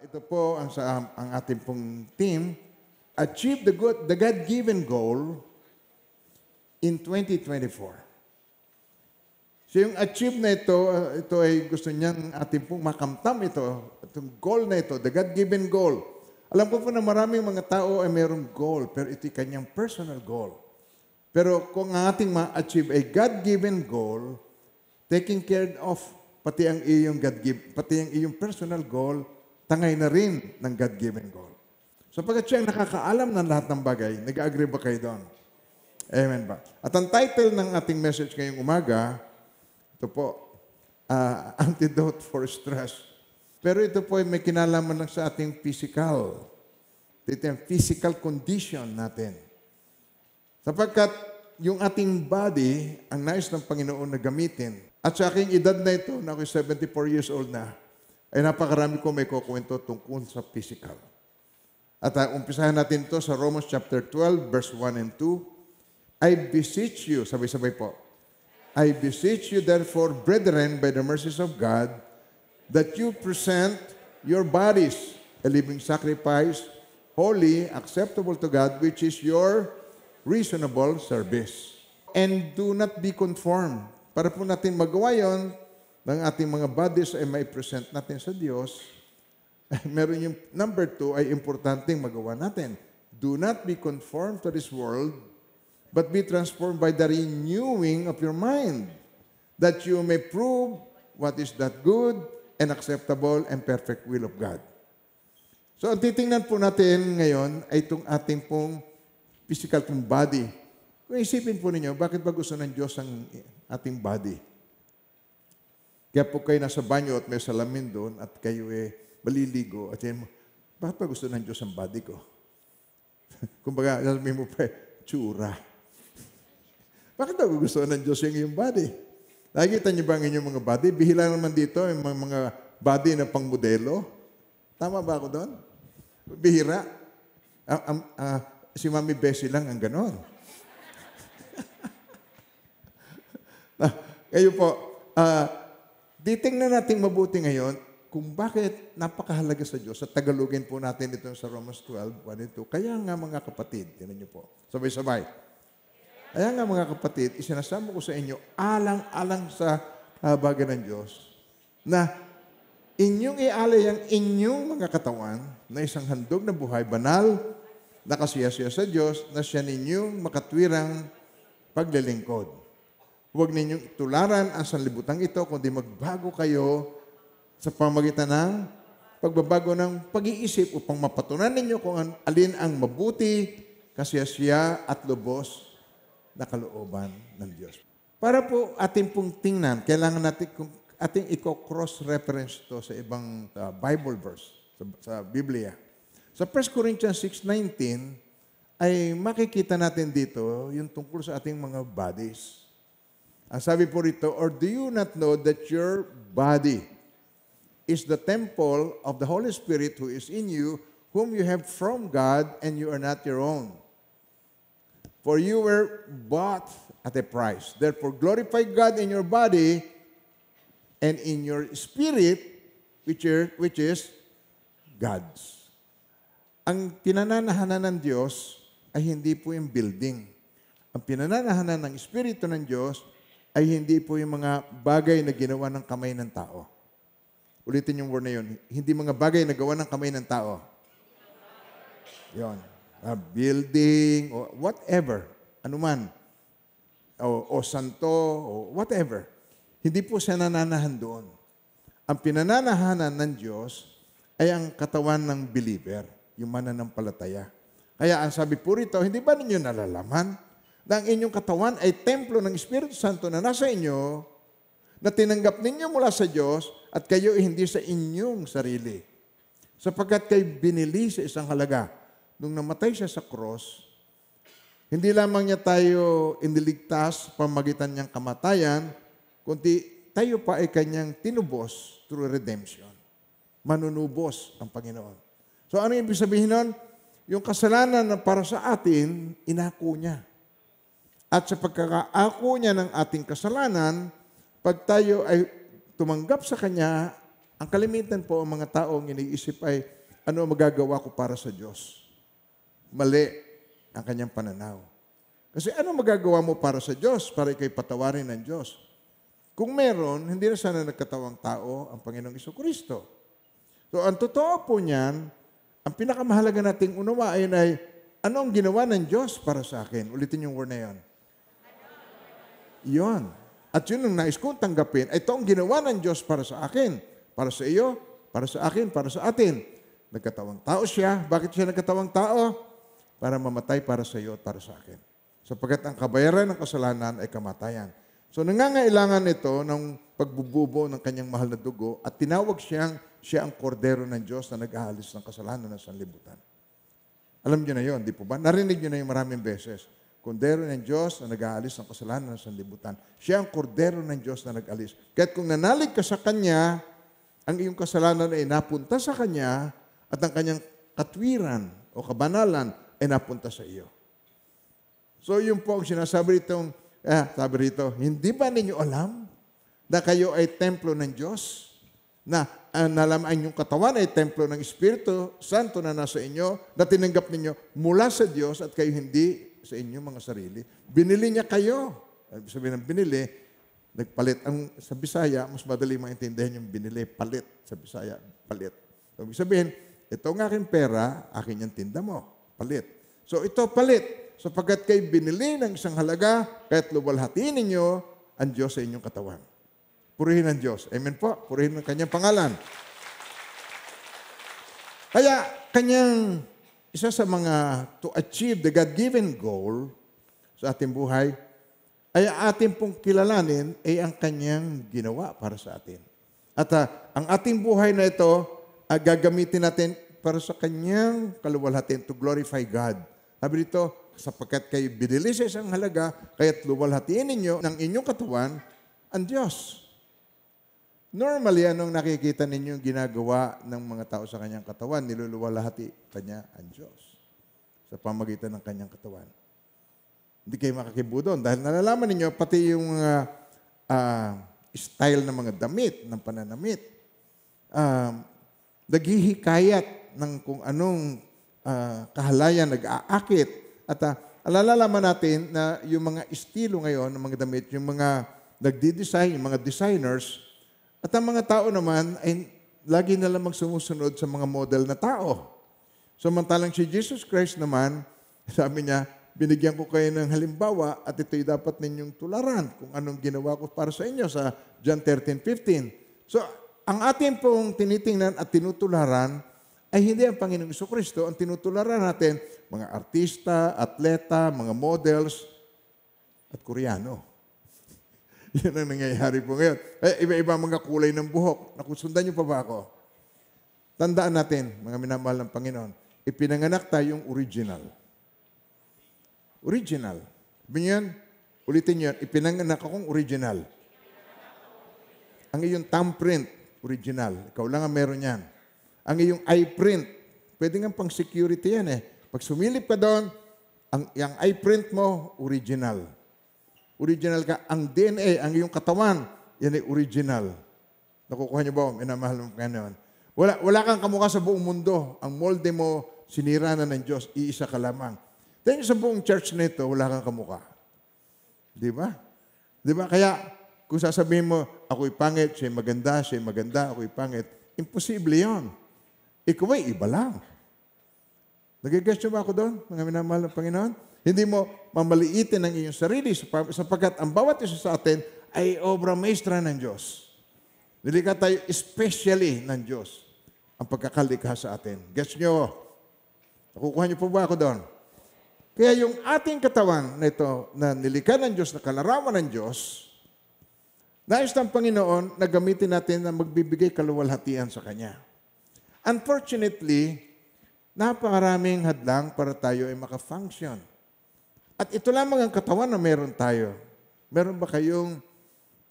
Ito po ang ating pong team, achieve the God-given goal in 2024. So yung achieve na ito ay gusto niyang ating pong makamtam itong goal na ito, the God-given goal. Alam ko po na maraming mga tao ay mayroong goal, pero ito'y kanyang personal goal. Pero kung ang ating ma-achieve ay God-given goal, taking care of pati ang iyong personal goal, tangay na rin ng God-given goal. So pagkat siya ang nakakaalam ng lahat ng bagay, nag-agree ba kayo doon? Amen ba? At ang title ng ating message ngayong umaga, ito po, Antidote for Stress. Pero ito po ay may kinalaman lang sa ating physical. Ito yung physical condition natin. Sapagkat yung ating body, ang nais ng Panginoon na gamitin. At sa aking edad na ito, na ako'y 74 years old na, ay napakarami ko may kukwento tungkol sa physical. At umpisahan natin ito sa Romans chapter 12, verse 1 and 2. I beseech you, sabay-sabay po, I beseech you therefore, brethren, by the mercies of God, that you present your bodies a living sacrifice, holy, acceptable to God, which is your reasonable service. And do not be conformed. Para po natin magawa yon, ng ating mga bodies ay may present natin sa Diyos, meron yung number 2 ay importanteng magawa natin. Do not be conformed to this world, but be transformed by the renewing of your mind, that you may prove what is that good and acceptable and perfect will of God. So, ang titingnan po natin ngayon ay itong ating pong physical pong body. Kung isipin po ninyo, bakit ba gusto ng Diyos ang ating body? Kaya po kayo nasa banyo at may salamin doon at kayo maliligo at yan mo, bakit ba gusto ng Diyos ang body ko? Kumbaga, sabihin mo pa, tsura. Bakit ba gusto ng Diyos yung iyong body? Nakikita niyo ba ang inyong mga body? Bihila naman dito yung mga body na pang-modelo. Tama ba ako doon? Bihira. Si Mami Bessie lang ang ganon. Kayo po, titingnan natin mabuti ngayon kung bakit napakahalaga sa Diyos. Sa Tagalogin po natin ito sa Romans 12, 1 and 2. Kaya nga mga kapatid, tinan niyo po, sabay-sabay. Kaya nga mga kapatid, isinasama ko sa inyo, alang-alang sa habagan ng Diyos, na inyong ialay ang inyong mga katawan na isang handog na buhay, banal, nakasiyasiya sa Diyos, na siya ninyong makatwirang paglilingkod. Huwag ninyong tularan ang sanlibutan ito, kundi magbago kayo sa pamagitan ng pagbabago ng pag-iisip upang mapatunan ninyo kung alin ang mabuti, kasiyasiya at lubos na kalooban ng Diyos. Para po ating pong tingnan, kailangan natin ating i-cross-reference to sa ibang Bible verse, sa Biblia. Sa 1 Corinthians 6:19, ay makikita natin dito yung tungkol sa ating mga bodies. Ang sabi po rito, or do you not know that your body is the temple of the Holy Spirit who is in you, whom you have from God, and you are not your own? For you were bought at a price. Therefore, glorify God in your body and in your spirit, which is God's. Ang pinananahanan ng Diyos ay hindi po yung building. Ang pinananahanan ng Espiritu ng Diyos ay hindi po yung mga bagay na ginawa ng kamay ng tao. Ulitin yung word na yun. Hindi mga bagay na gawa ng kamay ng tao. Yun. A building, or whatever, anuman, o santo, o whatever. Hindi po siya nananahan doon. Ang pinananahanan ng Diyos ay ang katawan ng believer, yung mananampalataya. Kaya ang sabi po rito, hindi ba ninyo nalalaman na ang inyong katawan ay templo ng Espiritu Santo na nasa inyo, na tinanggap ninyo mula sa Diyos at kayo ay hindi sa inyong sarili. Sapagkat kayo binili sa isang halaga. Nung namatay siya sa cross, hindi lamang niya tayo iniligtas pamagitan niyang kamatayan, kundi tayo pa ay kanyang tinubos through redemption. Manunubos ang Panginoon. So ano ibig sabihin nun? Yung kasalanan na para sa atin, inako niya. At sa pagkakaako niya ng ating kasalanan, pag tayo ay tumanggap sa Kanya, ang kalimitan po ang mga taong iniisip ay ano ang magagawa ko para sa Diyos? Mali ang kanyang pananaw. Kasi ano magagawa mo para sa Diyos, para ikay patawarin ng Diyos? Kung meron, hindi na sana nagkatawang tao ang Panginoong Jesucristo. So, ang totoo po niyan, ang pinakamahalaga nating unawain ay, ano ang ginawa ng Diyos para sa akin? Ulitin yung word na yon. Yon. At yun ang nais kong tanggapin, ay ito ang ginawa ng Diyos para sa akin, para sa iyo, para sa akin, para sa atin. Nagkatawang tao siya. Bakit siya nagkatawang tao? Para mamatay para sa iyo at para sa akin. Sapagkat ang kabayaran ng kasalanan ay kamatayan. So nangangailangan ito ng pagbububo ng kanyang mahal na dugo at tinawag siya ang kordero ng Diyos na nag-aalis ng kasalanan ng sanlibutan. Alam niyo na yon, di po ba? Narinig niyo na yung maraming beses. Kordero ng Diyos na nag-aalis ng kasalanan ng sanlibutan. Siya ang kordero ng Diyos na nag-alis. Kaya't kung nanalig ka sa Kanya, ang iyong kasalanan ay napunta sa Kanya at ang Kanyang katwiran o kabanalan ay napunta sa iyo. So yun po ang sinasabi itong sabi rito, hindi ba ninyo alam na kayo ay templo ng Diyos? Na nalaman yung katawan ay templo ng Espiritu Santo na nasa inyo, na tinanggap ninyo mula sa Diyos at kayo hindi sa inyo mga sarili. Binili niya kayo. Sabi ng binili, nagpalit. Sa Bisaya, mas madali maintindihan yung binili, palit. Sa Bisaya, palit. So, sabihin, ito ang aking pera, akin yung tinda mo. Palit. So ito palit. Sapagkat kayo binili ng isang halaga, kahit luwalhatiin ninyo ang Diyos sa inyong katawan. Purihin ang Diyos. Amen po. Purihin ang kanyang pangalan. Kaya, kanyang isa sa mga to achieve the God-given goal sa ating buhay, ay ating pong kilalanin ay ang kanyang ginawa para sa atin. At ang ating buhay na ito, gagamitin natin para sa kanyang kaluwalhatiin to glorify God. Sabi dito, sapagkat kayo binili sa isang halaga, kaya't luwalhatiin ninyo ng inyong katawan ang Diyos. Normally, anong nakikita ninyo ginagawa ng mga tao sa kanyang katawan? Niluluwalhati kanya ang Diyos sa pamagitan ng kanyang katawan. Hindi kayo makakibo doon dahil nalalaman ninyo pati yung style ng mga damit, ng pananamit. Naghihikayat ng kung anong kahalayan nag-aakit. At alalaman natin na yung mga estilo ngayon ng mga damit, yung mga nagdi-design, yung mga designers, at ang mga tao naman ay lagi na lamang sumusunod sa mga model na tao. Samantalang si Jesus Christ naman, sabi niya, binigyan ko kayo ng halimbawa at ito'y dapat ninyong tularan kung anong ginawa ko para sa inyo sa John 13:15. So, ang ating pong tinitingnan at tinutularan ay hindi ang Panginoong Jesucristo. Ang tinutularan natin, mga artista, atleta, mga models, at Koreano. Yan ang nangyayari po ngayon. Iba-iba mga kulay ng buhok. Nakusundan niyo pa ba ako? Tandaan natin, mga minamahal ng Panginoon, ipinanganak tayong original. Original. Sabi niyan, ulitin niyo, ipinanganak akong original. Ang iyong thumbprint, original. Ikaw lang ang meron yan. Ang iyong eye print, pwede nga pang security yan eh. Pag sumilip ka doon, yung eye print mo, original. Original ka. Ang DNA, ang iyong katawan, yan ay original. Nakukuha niyo ba? Minamahal mo ngayon. Wala kang kamukha sa buong mundo. Ang molde mo, sinira na ng Diyos. Iisa ka lamang. Tingnan sa buong church nito, wala kang kamukha. Di ba? Di ba? Kaya, kung sasabihin mo, ako'y pangit, siya'y maganda, ako'y pangit, imposible yon. Ikaw ay iba lang. Nag-guess nyo ba ako doon, mga minamahal ng Panginoon? Hindi mo mamaliitin ang iyong sarili sapagkat ang bawat isa sa atin ay obra maestra ng Diyos. Nilikha tayo especially ng Diyos ang pagkakalikha sa atin. Guess nyo? Nakukuha nyo po ba ako doon? Kaya yung ating katawan na ito, na nilikha ng Diyos, na kalarawan ng Diyos, nais ng Panginoon na gamitin natin na magbibigay kaluwalhatian sa Kanya. Unfortunately, napakaraming hadlang para tayo ay makafunction. At ito lamang ang katawan na meron tayo. Meron ba kayong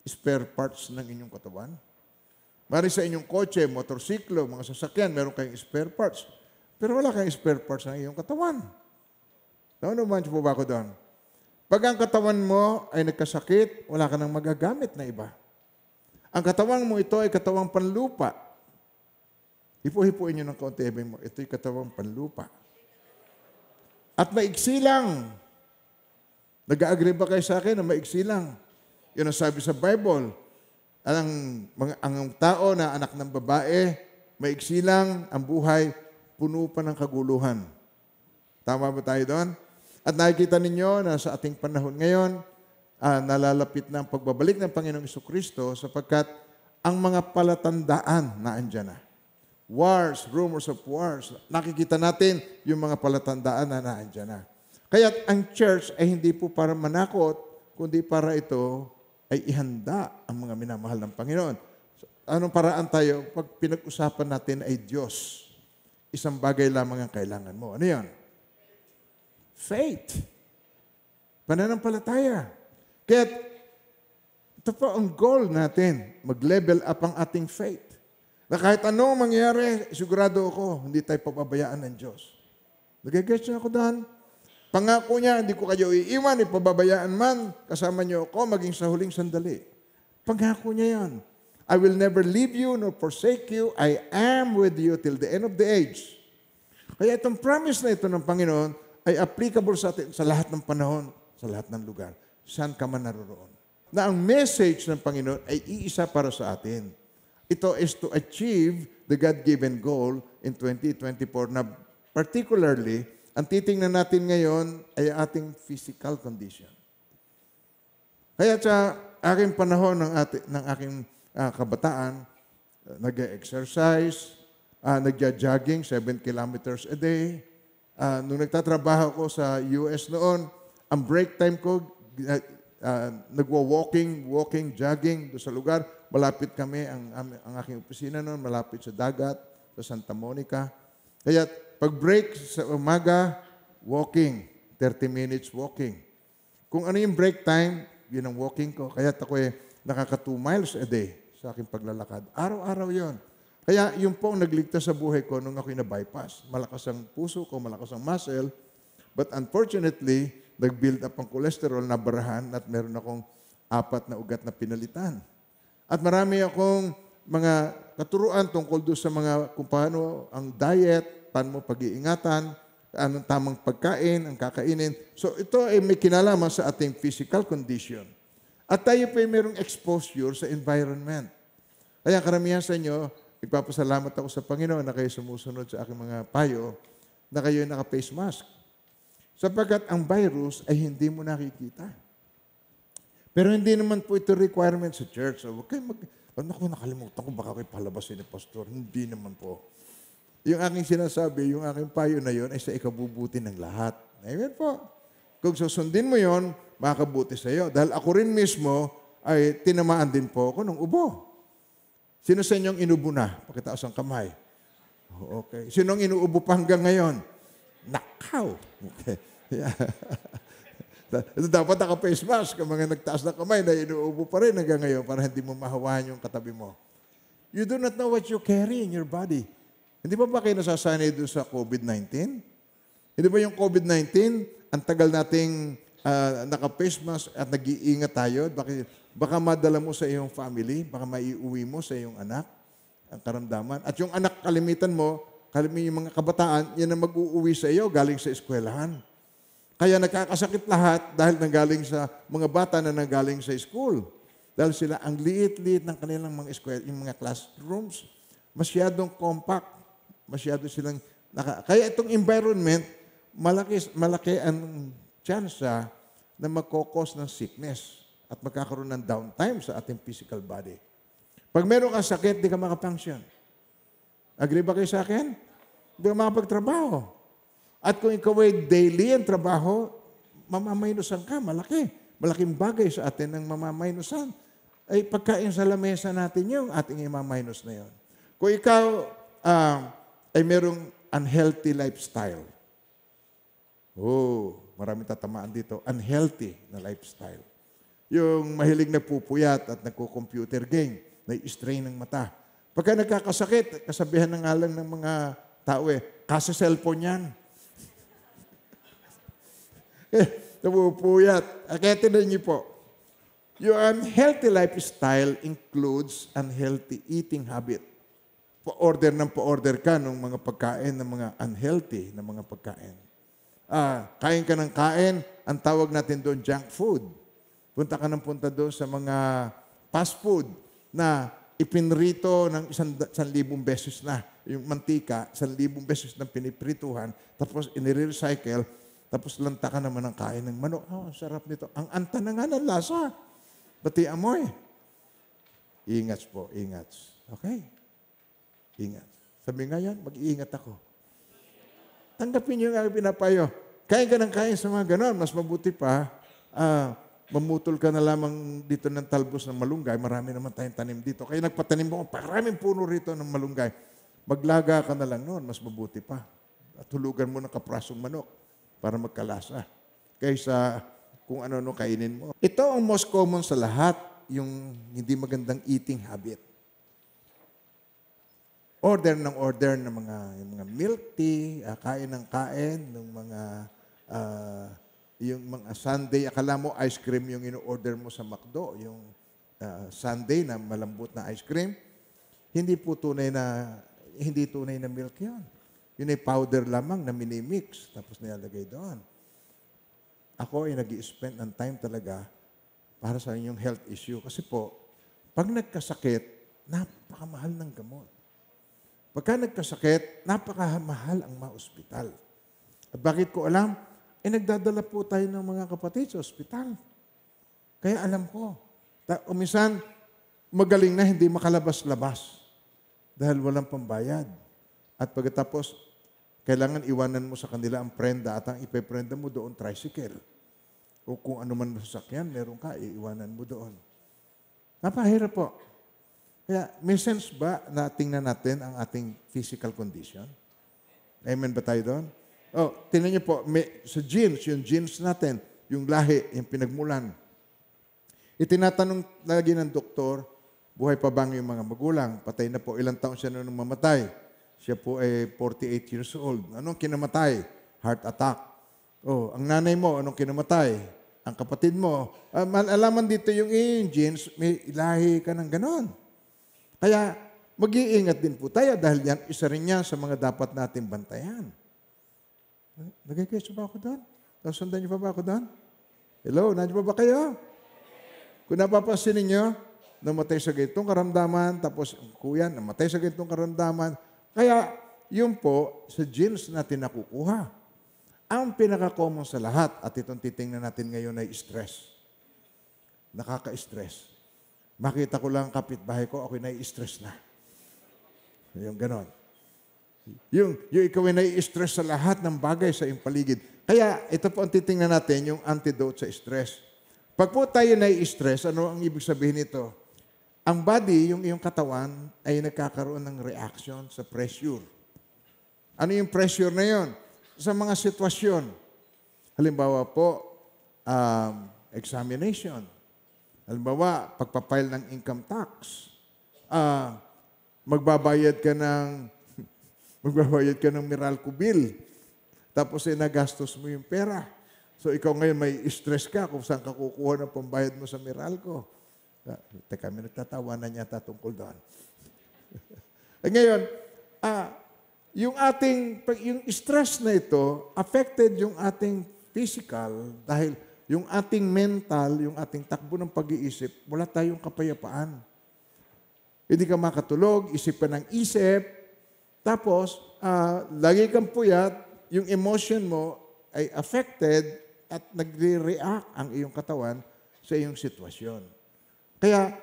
spare parts ng inyong katawan? Mari sa inyong kotse, motorsiklo, mga sasakyan, meron kayong spare parts. Pero wala kayong spare parts ng iyong katawan. Naman po ba ako doon? Pag ang katawan mo ay nagkasakit, wala ka nang magagamit na iba. Ang katawan mo ito ay katawang panlupa. Hipo-hipuin nyo ng kaunti. Ito'y katawang panlupa. At maigsi lang. Nag-agree ba kayo sa akin na maigsi lang? Yun ang sabi sa Bible. Ang tao na anak ng babae, maigsi lang ang buhay, puno pa ng kaguluhan. Tama ba tayo doon? At nakikita ninyo na sa ating panahon ngayon, nalalapit na ang pagbabalik ng Panginoong Jesucristo sapagkat ang mga palatandaan na andyan na. Wars, rumors of wars. Nakikita natin yung mga palatandaan na naandyan na. Kaya ang church ay hindi po para manakot, kundi para ito ay ihanda ang mga minamahal ng Panginoon. Anong paraan tayo? Pag pinag-usapan natin ay Diyos, isang bagay lamang ang kailangan mo. Ano yan? Faith. Pananampalataya. Kaya ito po ang goal natin, mag-level up ang ating faith. Na kahit anong mangyari, sigurado ako, hindi tayo pababayaan ng Diyos. Nag-gets niyo ako doon? Pangako niya, hindi ko kayo iiwan, ipababayaan man, kasama niyo ako, maging sa huling sandali. Pangako niya yan. I will never leave you nor forsake you. I am with you till the end of the age. Kaya itong promise na ito ng Panginoon ay applicable sa atin sa lahat ng panahon, sa lahat ng lugar. Saan ka man naroroon. Na ang message ng Panginoon ay iisa para sa atin. Ito is to achieve the God-given goal in 2024 na particularly, ang titingnan natin ngayon ay ating physical condition. Kaya sa aking panahon ng aking kabataan, nag-exercise, nagja-jogging 7 kilometers a day. Nung nagtatrabaho ko sa US noon, ang break time ko, nagwa-walking, jogging doon sa lugar. Malapit kami, ang aking opisina noon, malapit sa dagat, sa Santa Monica. Kaya pag break sa umaga, walking, 30 minutes walking. Kung ano yung break time, yun ang walking ko. Kaya ako nakaka 2 miles a day sa aking paglalakad. Araw-araw yon. Kaya yun po ang nagligtas sa buhay ko nung ako'y na-bypass. Malakas ang puso ko, malakas ang muscle. But unfortunately, nag-build up ang cholesterol na barahan at meron akong 4 na ugat na pinalitan. At marami akong mga katuruan tungkol doon sa mga kung paano ang diet, paano mo pag-iingatan, anong tamang pagkain, ang kakainin. So ito ay may kinalaman sa ating physical condition. At tayo pa ay mayroong exposure sa environment. Kaya karamihan sa inyo, nagpapasalamat ako sa Panginoon na kayo sumusunod sa aking mga payo, na kayo ay naka-face mask. Sapagkat ang virus ay hindi mo nakikita. Pero hindi naman po ito requirement sa church. So, huwag kayo nakalimutan ko, baka kayo palabasin ni pastor. Hindi naman po. Yung aking sinasabi, yung aking payo na yon ay sa ikabubuti ng lahat. Amen po. Kung susundin mo yon, makakabuti sa iyo. Dahil ako rin mismo ay tinamaan din po ako ng ubo. Sino sa inyong inubo na? Pakitaas ang kamay. Okay. Sino ang inuubo pa hanggang ngayon? Nakaw. Okay. Yeah. Dapat naka-face mask. Ang mga nagtaas na kamay na inuubo pa rin hanggang ngayon para hindi mo mahawahan yung katabi mo. You do not know what you carry in your body. Hindi ba kayo nasasanay doon sa COVID-19? Hindi ba yung COVID-19, ang tagal nating naka-face mask at nag-iingat tayo? Baka madala mo sa iyong family, baka maiuwi mo sa iyong anak ang karamdaman. At yung anak kalimitan mo, yung mga kabataan, yan ang mag-uuwi sa iyo galing sa eskwelahan. Kaya nagkakasakit lahat dahil nanggaling sa mga bata na nanggaling sa school. Dahil sila ang liit-liit ng kanilang mga eskwela, yung mga classrooms, masyadong compact, masyado silang kaya itong environment, malaki ang tsansa na magkokos ng sickness at magkakaroon ng downtime sa ating physical body. Pag meron kang sakit, di ka makafunction. Agree ba kayo sa akin? Di ka makapagtrabaho. At kung ikaw ay daily ang trabaho, mamamainusan ka, malaki. Malaking bagay sa atin ng mamamainusan. Ay pagkain sa lamesa natin yung ating imamainus na yun. Kung ikaw ay merong unhealthy lifestyle. Maraming tatamaan dito. Unhealthy na lifestyle. Yung mahilig nagpupuyat at nagko-computer game, na-strain ng mata. Pagka nagkakasakit, kasabihan ng ngalan ng mga tao kasi cellphone yan. Napupuyat. Kaya tinan niyo po, your unhealthy lifestyle includes unhealthy eating habit. pa-order ka ng mga pagkain, ng mga unhealthy na mga pagkain. Kain ka ng kain, ang tawag natin doon, junk food. Punta ka ng punta doon sa mga fast food na ipinrito ng 1,000 beses na. Yung mantika, 1,000 beses na piniprituhan, tapos inire-recycle, tapos lanta ka naman ng kain ng manok. Sarap nito. Ang anta na nga ng lasa. Pati amoy. Ingat po, ingat. Okay? Ingat. Sabi nga yan, mag-iingat ako. Tanggapin niyo yung aking pinapayo. Kain ka ng kain sa mga ganon. Mas mabuti pa, mamutol ka na lamang dito ng talbos ng malunggay. Marami naman tayong tanim dito. Kaya nagpatanim mo, maraming puno rito ng malunggay. Maglaga ka na lang noon, mas mabuti pa. At hulugan mo ng kaprasong manok para magkalasa. Kaysa kung ano-ano kainin mo. Ito ang most common sa lahat, yung hindi magandang eating habit. Order ng yung mga milk tea, kain ng kain, ng mga yung mga sundae. Akala mo ice cream yung ino-order mo sa McDo, yung sundae na malambot na ice cream. Hindi tunay na milk yan. Yun ay powder lamang na minimix, tapos nilalagay doon. Ako ay nag-i-spend ng time talaga para sa inyong health issue. Kasi po, pag nagkasakit, napakamahal ng gamot. Pagka nagkasakit, napakamahal ang ma-ospital. At bakit ko alam? Nagdadala po tayo ng mga kapatid sa ospital. Kaya alam ko. Minsan, magaling na hindi makalabas-labas dahil walang pambayad. At pagkatapos, kailangan iwanan mo sa kanila ang prenda at ang ipeprenda mo doon, tricycle. O kung ano man masasakyan, meron ka, iiwanan mo doon. Napahirap po. Kaya, may sense ba na tingnan natin ang ating physical condition? Amen ba tayo doon? Tingnan niyo po, sa genes, yung genes natin, yung lahi, yung pinagmulan. Itinatanong lagi ng doktor, buhay pa bang yung mga magulang? Patay na po, ilang taon siya nung mamatay? Siya po ay 48 years old. Anong kinamatay? Heart attack. Ang nanay mo, anong kinamatay? Ang kapatid mo. Alaman dito yung genes, may ilahi ka ng ganon. Kaya, mag-iingat din po tayo dahil yan, isa rin yan sa mga dapat natin bantayan. Nagkikesa ba ako doon? Sundan niyo pa ba ako doon? Hello, nandiyo pa ba kayo? Kung napapansin ninyo, namatay sa ganitong karamdaman, tapos kuya, namatay sa ganitong karamdaman. Kaya, yun po, sa genes natin nakukuha. Ang pinaka-common sa lahat, at itong titingnan natin ngayon ay stress. Nakaka-stress. Makita ko lang kapitbahay ko, ako'y nai-stress na. Yung ganon. Yung ikaw ay nai-stress sa lahat ng bagay sa iyong paligid. Kaya, ito po ang titingnan natin, yung antidote sa stress. Pag po tayo nai-stress, ano ang ibig sabihin nito? Ang body, yung iyong katawan, ay nagkakaroon ng reaction sa pressure. Ano yung pressure na yon? Sa mga sitwasyon. Halimbawa po, examination. Halimbawa, pagpapile ng income tax. Magbabayad ka ng Meralco bill. Tapos nagastos mo yung pera. So ikaw ngayon may stress ka kung saan ka kukuha ng pambayad mo sa Meralco. Teka, may nagtatawanan yata tungkol doon. Ngayon, yung stress na ito, affected yung ating physical dahil yung ating mental, yung ating takbo ng pag-iisip, wala tayong kapayapaan. Hindi ka makatulog, isip ka ng isip, tapos, lagi kang puyat, yung emotion mo ay affected at nagre-react ang iyong katawan sa iyong sitwasyon. Kaya,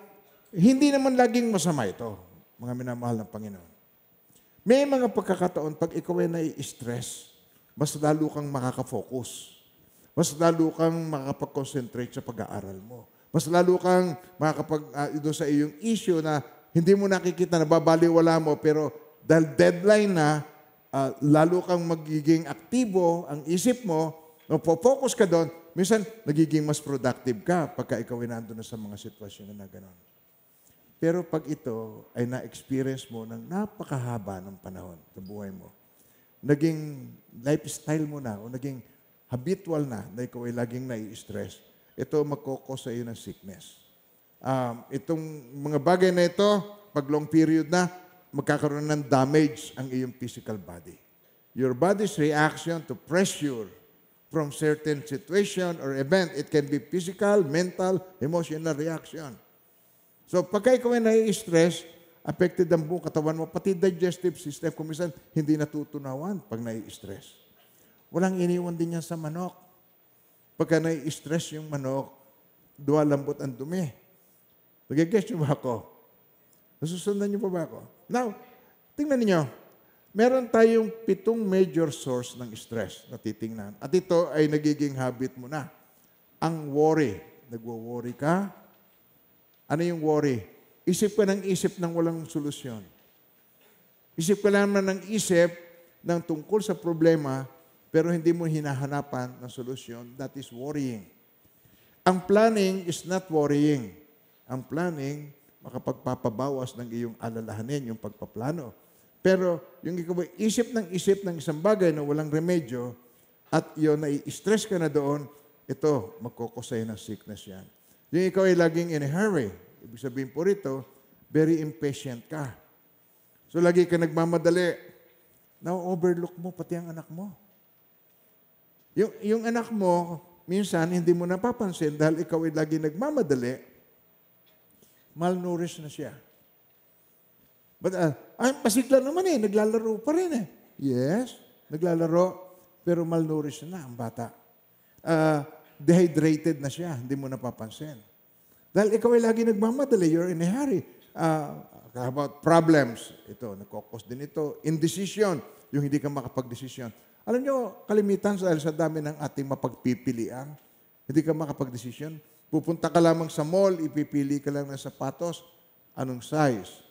hindi naman laging masama ito, mga minamahal ng Panginoon. May mga pagkakataon, pag ikaw ay nai-stress, mas lalo kang makaka-focus. Mas lalo kang makakapag-concentrate sa pag-aaral mo. Mas lalo kang doon sa iyong issue na hindi mo nakikita, nababaliwala mo, pero dahil deadline na, lalo kang magiging aktibo ang isip mo, focus ka doon, minsan nagiging mas productive ka pagka ikaw ay nandun na sa mga sitwasyon na gano'n. Pero pag ito ay na-experience mo ng napakahaba ng panahon sa buhay mo, naging lifestyle mo na o naging habitual na ikaw ay laging nai-stress, ito magkokos sa iyo ng sickness. Itong mga bagay na ito, pag long period na, magkakaroon ng damage ang iyong physical body. Your body's reaction to pressure from certain situation or event, it can be physical, mental, emotional reaction. So pagka ikaw ay nai-stress, affected ang buong katawan mo, pati digestive system, kung minsan hindi natutunawan pag nai-stress. Walang iniwan din yan sa manok. Pagka nai-stress yung manok, lambot ang dumi. Nag-guess niyo ba ako? Nasusundan niyo pa ba ako? Now, tingnan niyo. Meron tayong 7 major source ng stress na titingnan. At ito ay nagiging habit mo na. Ang worry. Nagwo-worry ka? Ano yung worry? Isip ka ng isip ng walang solusyon. Isip ka naman ng isip ng tungkol sa problema, pero hindi mo hinahanapan ng solusyon. That is worrying. Ang planning is not worrying. Ang planning, makapagpapabawas ng iyong alalahanin, yung pagpaplano. Pero yung ikaw isip ng isang bagay na walang remedyo at yun, nai-stress ka na doon, ito, magkukosay ng sickness yan. Yung ikaw ay laging in a hurry, ibig sabihin po rito, very impatient ka. So lagi ka nagmamadali. Now, overlook mo pati ang anak mo. Yung anak mo, minsan, hindi mo napapansin dahil ikaw ay lagi nagmamadali, malnourished na siya. But, masigla naman naglalaro pa rin Yes, naglalaro, pero malnourished na ang bata. Dehydrated na siya, hindi mo napapansin. Dahil ikaw ay lagi nagmamadali, you're in a hurry. How about problems? Ito, nagkokos din ito. Indecision, yung hindi ka makapag-desisyon. Alam nyo, kalimitan dahil sa dami ng ating mapagpipilian, hindi ka makapag-desisyon. Pupunta ka lamang sa mall, ipipili ka lang ng sapatos. Anong size?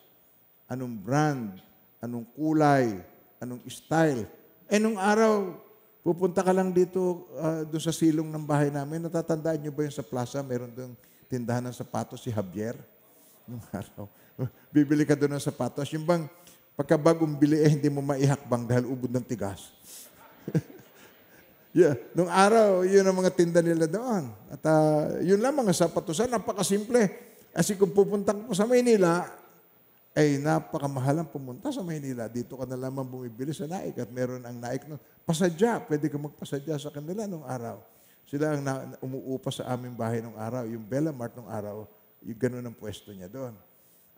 Anong brand? Anong kulay? Anong style? Nung araw, pupunta ka lang dito doon sa silong ng bahay namin. Natatandaan nyo ba yung sa plaza? Meron doon tindahan ng sapatos si Javier. Nung araw. Bibili ka doon ng sapatos. Yung bang pagkabagong bili, hindi mo maihakbang dahil ubod ng tigas. Yeah. Nung araw, yun ang mga tinda nila doon. At yun lang mga sapatosan, napakasimple. Kasi kung pupunta ko sa Maynila, ay napakamahal ang pumunta sa Maynila. Dito ka na lamang bumibili sa Naik at meron ang Naik nun. Pasadya, pwede ka magpasadya sa kanila nung araw. Sila ang umuupa sa aming bahay nung araw. Yung Bella Mart nung araw, yung ganun ang pwesto niya doon.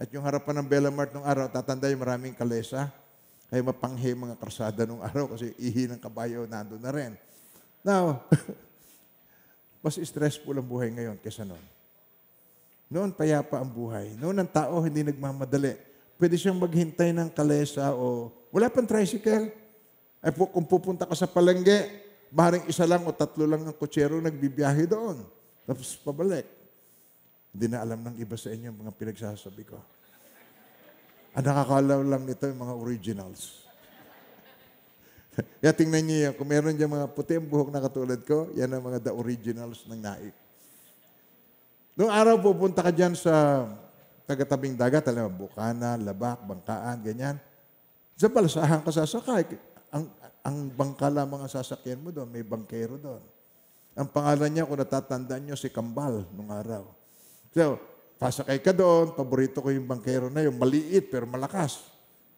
At yung harapan ng Bella Mart nung araw, tatanda yung maraming kalesa. Ay mapanghe mga karsada nung araw kasi ihi ng kabayo nandun na rin. Now, mas stressful ang buhay ngayon kaysa noon. Noon, payapa ang buhay. Noon, ang tao hindi nagmamadali. Pwede siyang maghintay ng kalesa o wala pang tricycle. Ay, kung pupunta ka sa palengke, maaaring isa lang o 3 lang ang kutsero nagbibiyahe doon. Tapos pabalik. Hindi na alam ng iba sa inyo ang mga pinagsasabi ko. Ang nakakalaw lang nito yung mga originals. Kaya tingnan niyo yan. Kung meron dyan mga puti ang buhok na katulad ko, yan ang mga the originals ng Naik. Noong araw pupunta ka dyan sa taga-tabing dagat, alam mo, Bukana, Labak, Bangkaan, ganyan. Sa balsahan ka sasakay. Ang bangka lamang ang sasakyan mo doon, may bangkero doon. Ang pangalan niya, kung natatandaan niyo, si Kambal noong araw. So, pasakay ka doon, paborito ko yung bangkero na yung maliit pero malakas.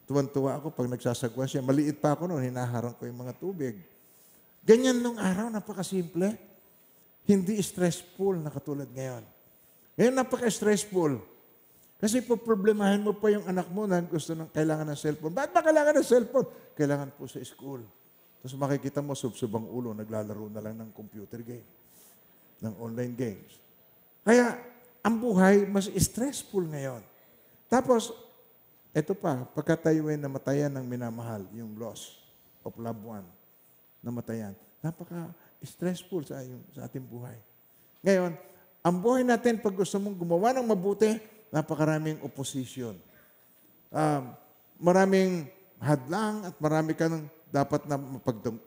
Tuwan-tuwa ako pag nagsasagwa siya. Maliit pa ako noon, hinaharang ko yung mga tubig. Ganyan nung araw, napakasimple. Hindi stressful na katulad ngayon. Ngayon, napaka-stressful. Kasi problemahin mo pa yung anak mo na gusto ng kailangan ng cellphone. Bakit ba kailangan ng cellphone? Kailangan po sa school. Tapos makikita mo, subsubang ulo, naglalaro na lang ng computer game, ng online games. Kaya, ang buhay mas stressful ngayon. Tapos, ito pa, pagka tayo ay namatayan ng minamahal, yung loss of loved one, namatayan, napaka-stressful sa ating buhay. Ngayon, ang buhay natin, pag gusto mong gumawa ng mabuti, napakaraming opposition. Maraming hadlang at marami ka ng dapat na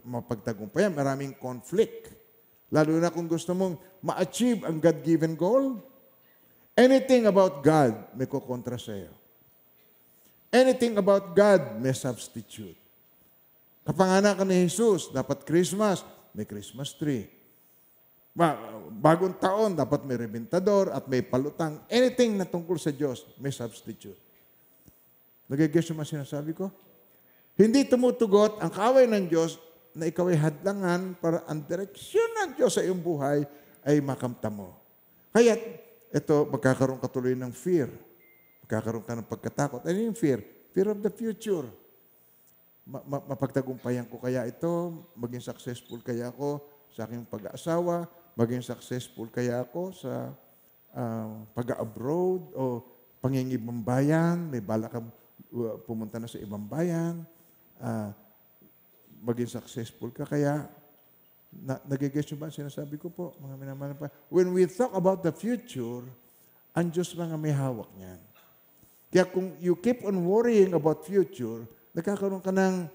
mapagtagumpayan, maraming conflict. Lalo na kung gusto mong ma-achieve ang God-given goal, anything about God may kukontra sa iyo. Anything about God may substitute. Kapanganakan ni Jesus, dapat Christmas, may Christmas tree. Bagong taon, dapat may rebentador at may palutang. Anything na tungkol sa Diyos, may substitute. Nagigets mo sinasabi ko? Hindi tumutugot ang kaaway ng Diyos na ikaw ay hadlangan para ang direksyon ng Diyos sa iyong buhay ay makamta mo. Kaya ito, magkakaroon ka tuloy ng fear. Magkakaroon ka ng pagkatakot. Ano yung fear? Fear of the future. Mapagtagumpayan ko kaya ito, maging successful kaya ako sa aking pag-aasawa, maging successful kaya ako sa pag-abroad o pangingibang bayan, may balak ka pumunta na sa ibang bayan, maging successful ka kaya, nagigets nyo ba sinasabi ko po, mga minamahal pa? When we talk about the future, ang Diyos lang ang may hawak niyan. Kaya kung you keep on worrying about future, nagkakaroon ka ng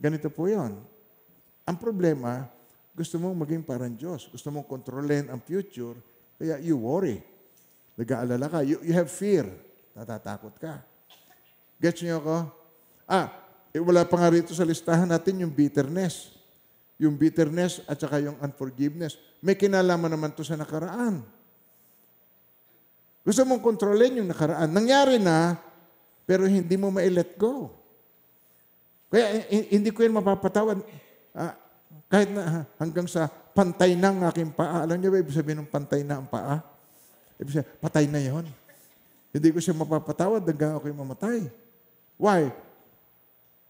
ganito po yon. Ang problema, gusto mong maging parang Diyos. Gusto mong kontrolin ang future, kaya you worry. Nag-aalala ka. You have fear. Natatakot ka. Gets niyo ako? Wala pa nga rito sa listahan natin yung bitterness. Yung bitterness at saka yung unforgiveness. May kinalaman naman to sa nakaraan. Gusto mong kontrolin yung nakaraan. Nangyari na, pero hindi mo ma-let go. Kaya hindi ko yan mapapatawad. Kahit na hanggang sa pantay na ang aking paa. Alam niyo ba ibig sabihin ng pantay na ang paa? Ibig sabihin, patay na yon. Hindi ko siya mapapatawad hanggang ako'y mamatay. Why?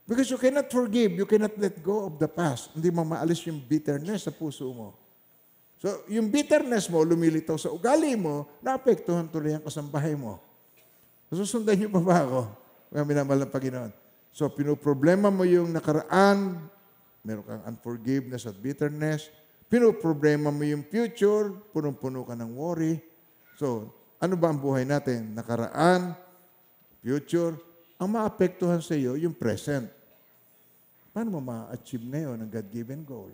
Because you cannot forgive. You cannot let go of the past. Hindi mo maalis yung bitterness sa puso mo. So, yung bitterness mo, lumilitaw sa ugali mo, naapektuhan tuloy ang kasambahay mo. Susundan niyo pa ba ako? Mga minamahal ng Panginoon. So, pinoproblema mo yung nakaraan, meron kang unforgiveness at bitterness. Pinoproblema mo yung future, punong-puno ka ng worry. So, ano ba ang buhay natin? Nakaraan, future, ang maapektuhan sa iyo, yung present. Paano mo ma-achieve ngayon ang God-given goal?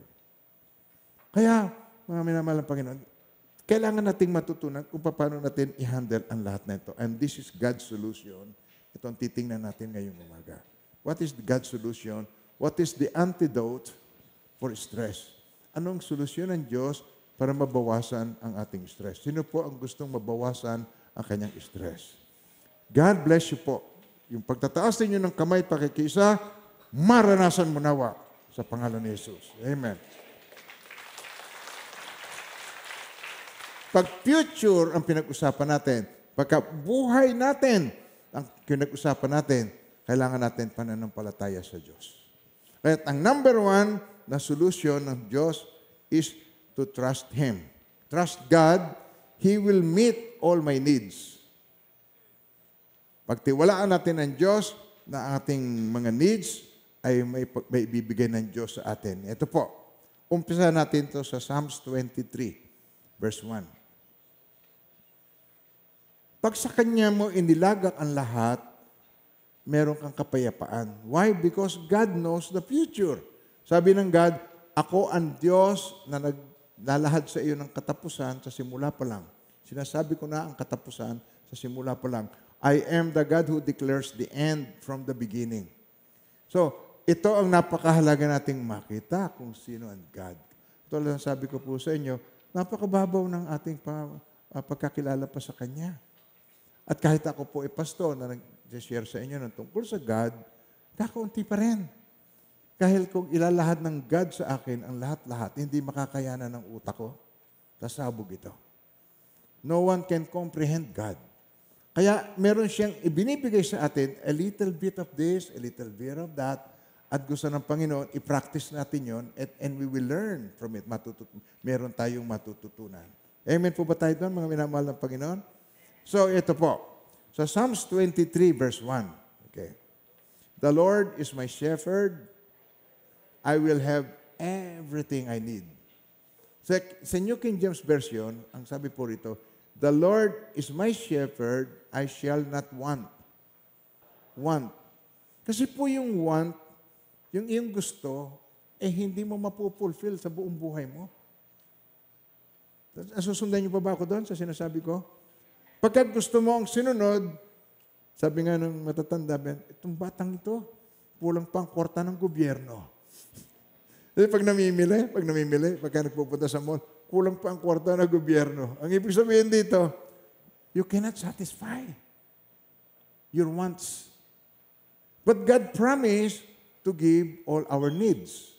Kaya, mga minamahal ng Panginoon, kailangan nating matutunan kung paano natin i-handle ang lahat na ito. And this is God's solution. Ito ang titingnan natin ngayong umaga. What is God's solution? What is the antidote for stress? Anong solusyon ng Diyos para mabawasan ang ating stress? Sino po ang gustong mabawasan ang kanyang stress? God bless you po. Yung pagtataas ninyo ng kamay at pakikisa, maranasan mo nawa sa pangalan ni Jesus. Amen. Pag future ang pinag-usapan natin, pagka buhay natin ang pinag-usapan natin, kailangan natin pananampalataya sa Diyos. Kaya ang number one na solusyon ng Diyos is to trust Him. Trust God, He will meet all my needs. Pagtiwalaan natin ang Diyos na ang ating mga needs ay may ibibigay ng Diyos sa atin. Ito po, umpisa natin to sa Psalms 23, verse 1. Pag sa Kanya mo inilagak ang lahat, meron kang kapayapaan. Why? Because God knows the future. Sabi ng God, ako ang Diyos na naglalahad sa iyo ng katapusan sa simula pa lang. Sinasabi ko na ang katapusan sa simula pa lang. I am the God who declares the end from the beginning. So, ito ang napakahalaga nating makita kung sino ang God. Ito lang sabi ko po sa inyo, napakababaw ng ating pagkakilala pa sa Kanya. At kahit ako po ay pastor na nag-share sa inyo ng tungkol sa God, kakaunti pa rin. Kahit kung ilalahad ng God sa akin ang lahat-lahat, hindi makakayanan ng utak ko. Sasabog ito. No one can comprehend God. Kaya meron siyang ibinibigay sa atin a little bit of this, a little bit of that, at gusto ng Panginoon, i-practice natin yon and we will learn from it. Meron tayong matututunan. Amen po ba tayo doon, mga minamahal ng Panginoon? So, ito po. Sa Psalms 23, verse 1. Okay. The Lord is my shepherd. I will have everything I need. Sa New King James Version, ang sabi po rito, the Lord is my shepherd, I shall not want. Want. Kasi po yung want, yung iyong gusto, hindi mo mapupulfill sa buong buhay mo. Susundan niyo pa ba ako doon sa sinasabi ko? Pagka gusto mo ang sinunod, sabi nga ng matatanda, itong batang ito, kulang pang kwarta ng gobyerno. Pag namimili, pagka nagpupunta sa mall, kulang pa ang kwarta ng gobyerno. Ang ibig sabihin dito, you cannot satisfy your wants. But God promised to give all our needs.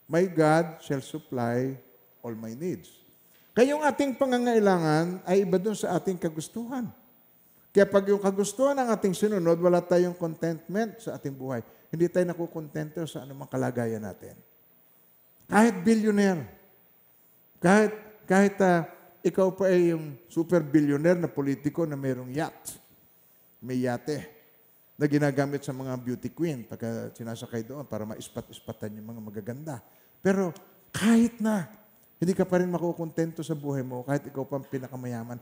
My God shall supply all my needs. Kaya yung ating pangangailangan ay iba dun sa ating kagustuhan. Kaya pag yung kagustuhan ng ating sinunod, wala tayong contentment sa ating buhay. Hindi tayo nakukontento sa anumang kalagayan natin. Kahit billionaire, kahit ikaw pa ay yung super billionaire na politiko na mayroong yacht, may yate, na ginagamit sa mga beauty queen pagka sinasakay doon para maispat-ispatan yung mga magaganda. Pero kahit na, hindi ka pa rin makukontento sa buhay mo, kahit ikaw pa ang pinakamayaman.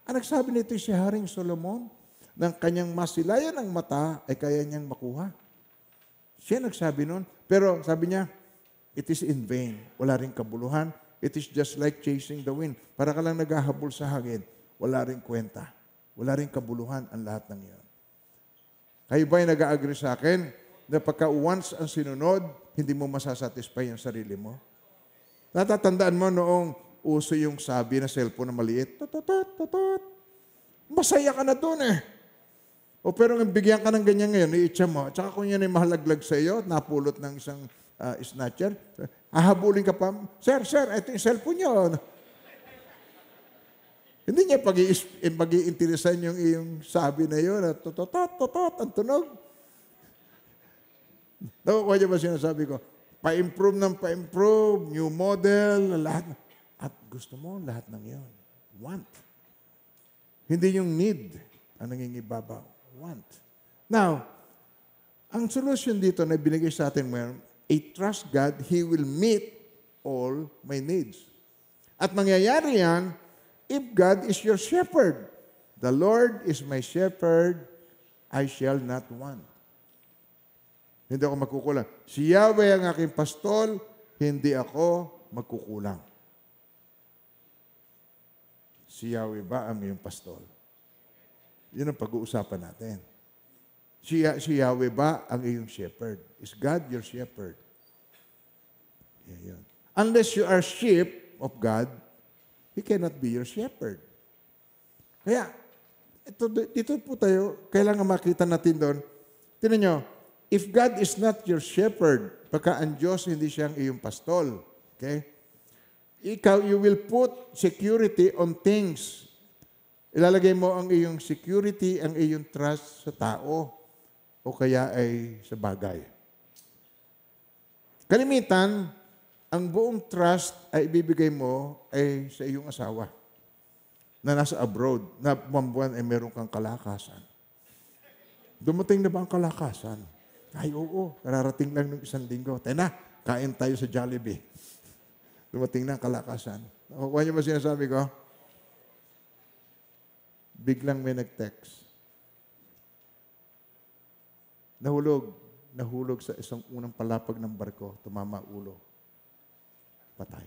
Ang nagsabi nito si Haring Solomon, ng kanyang masilayan ng mata ay kaya niyang makuha. Siya nagsabi noon. Pero sabi niya, it is in vain. Wala rin kabuluhan. It is just like chasing the wind. Para ka lang naghahabol sa hangin. Wala rin kwenta. Wala rin kabuluhan ang lahat ng iyon. Kayo ba'y nag-agree sa akin na pagka once ang sinunod, hindi mo masasatisfy ang sarili mo? Natatandaan mo noong uso yung sabi na cellphone na maliit, tutot. Masaya ka na doon eh. O pero nang bigyan ka ng ganyan ngayon, iitsa mo. At saka kung yan ay mahalaglag sa iyo, napulot ng isang snatcher, hahabulin ka pa, Sir, ito yung cellphone niyo. Hindi niya pag-iinteresan yung iyong sabi na yun, totot, ang tunog. Nakukuha niyo ba sinasabi ko? Pa-improve, new model, lahat. At gusto mo lahat ng yun. Want. Hindi yung need ang nangingibabaw. Want. Now, ang solution dito na binigay sa atin ngayon, trust God, He will meet all my needs. At mangyayari yan, if God is your shepherd. The Lord is my shepherd, I shall not want. Hindi ako magkukulang. Si Yahweh ang aking pastol, hindi ako magkukulang. Si Yahweh ba ang iyong pastol? Yun ang pag-uusapan natin. Si Yahweh ba ang iyong shepherd? Is God your shepherd? Yan. Unless you are sheep of God, He cannot be your shepherd. Kaya, dito po tayo, kailangan makita natin doon. Tingnan nyo, if God is not your shepherd, pagka ang Diyos hindi siyang iyong pastol, okay? Ikaw, you will put security on things. Ilalagay mo ang iyong security, ang iyong trust sa tao, o kaya ay sa bagay. Kalimitan, ang buong trust ay ibibigay mo ay sa iyong asawa na nasa abroad, na buwan ay meron kang kalakasan. Dumating na ba ang kalakasan? Ay, oo. Kararating lang ng isang linggo. Tayo na, kain tayo sa Jollibee. Dumating na ang kalakasan. Nakukuha niyo ba sinasabi ko? Biglang may nag-text. Nahulog sa isang unang palapag ng barko, tumama ulo. Patay.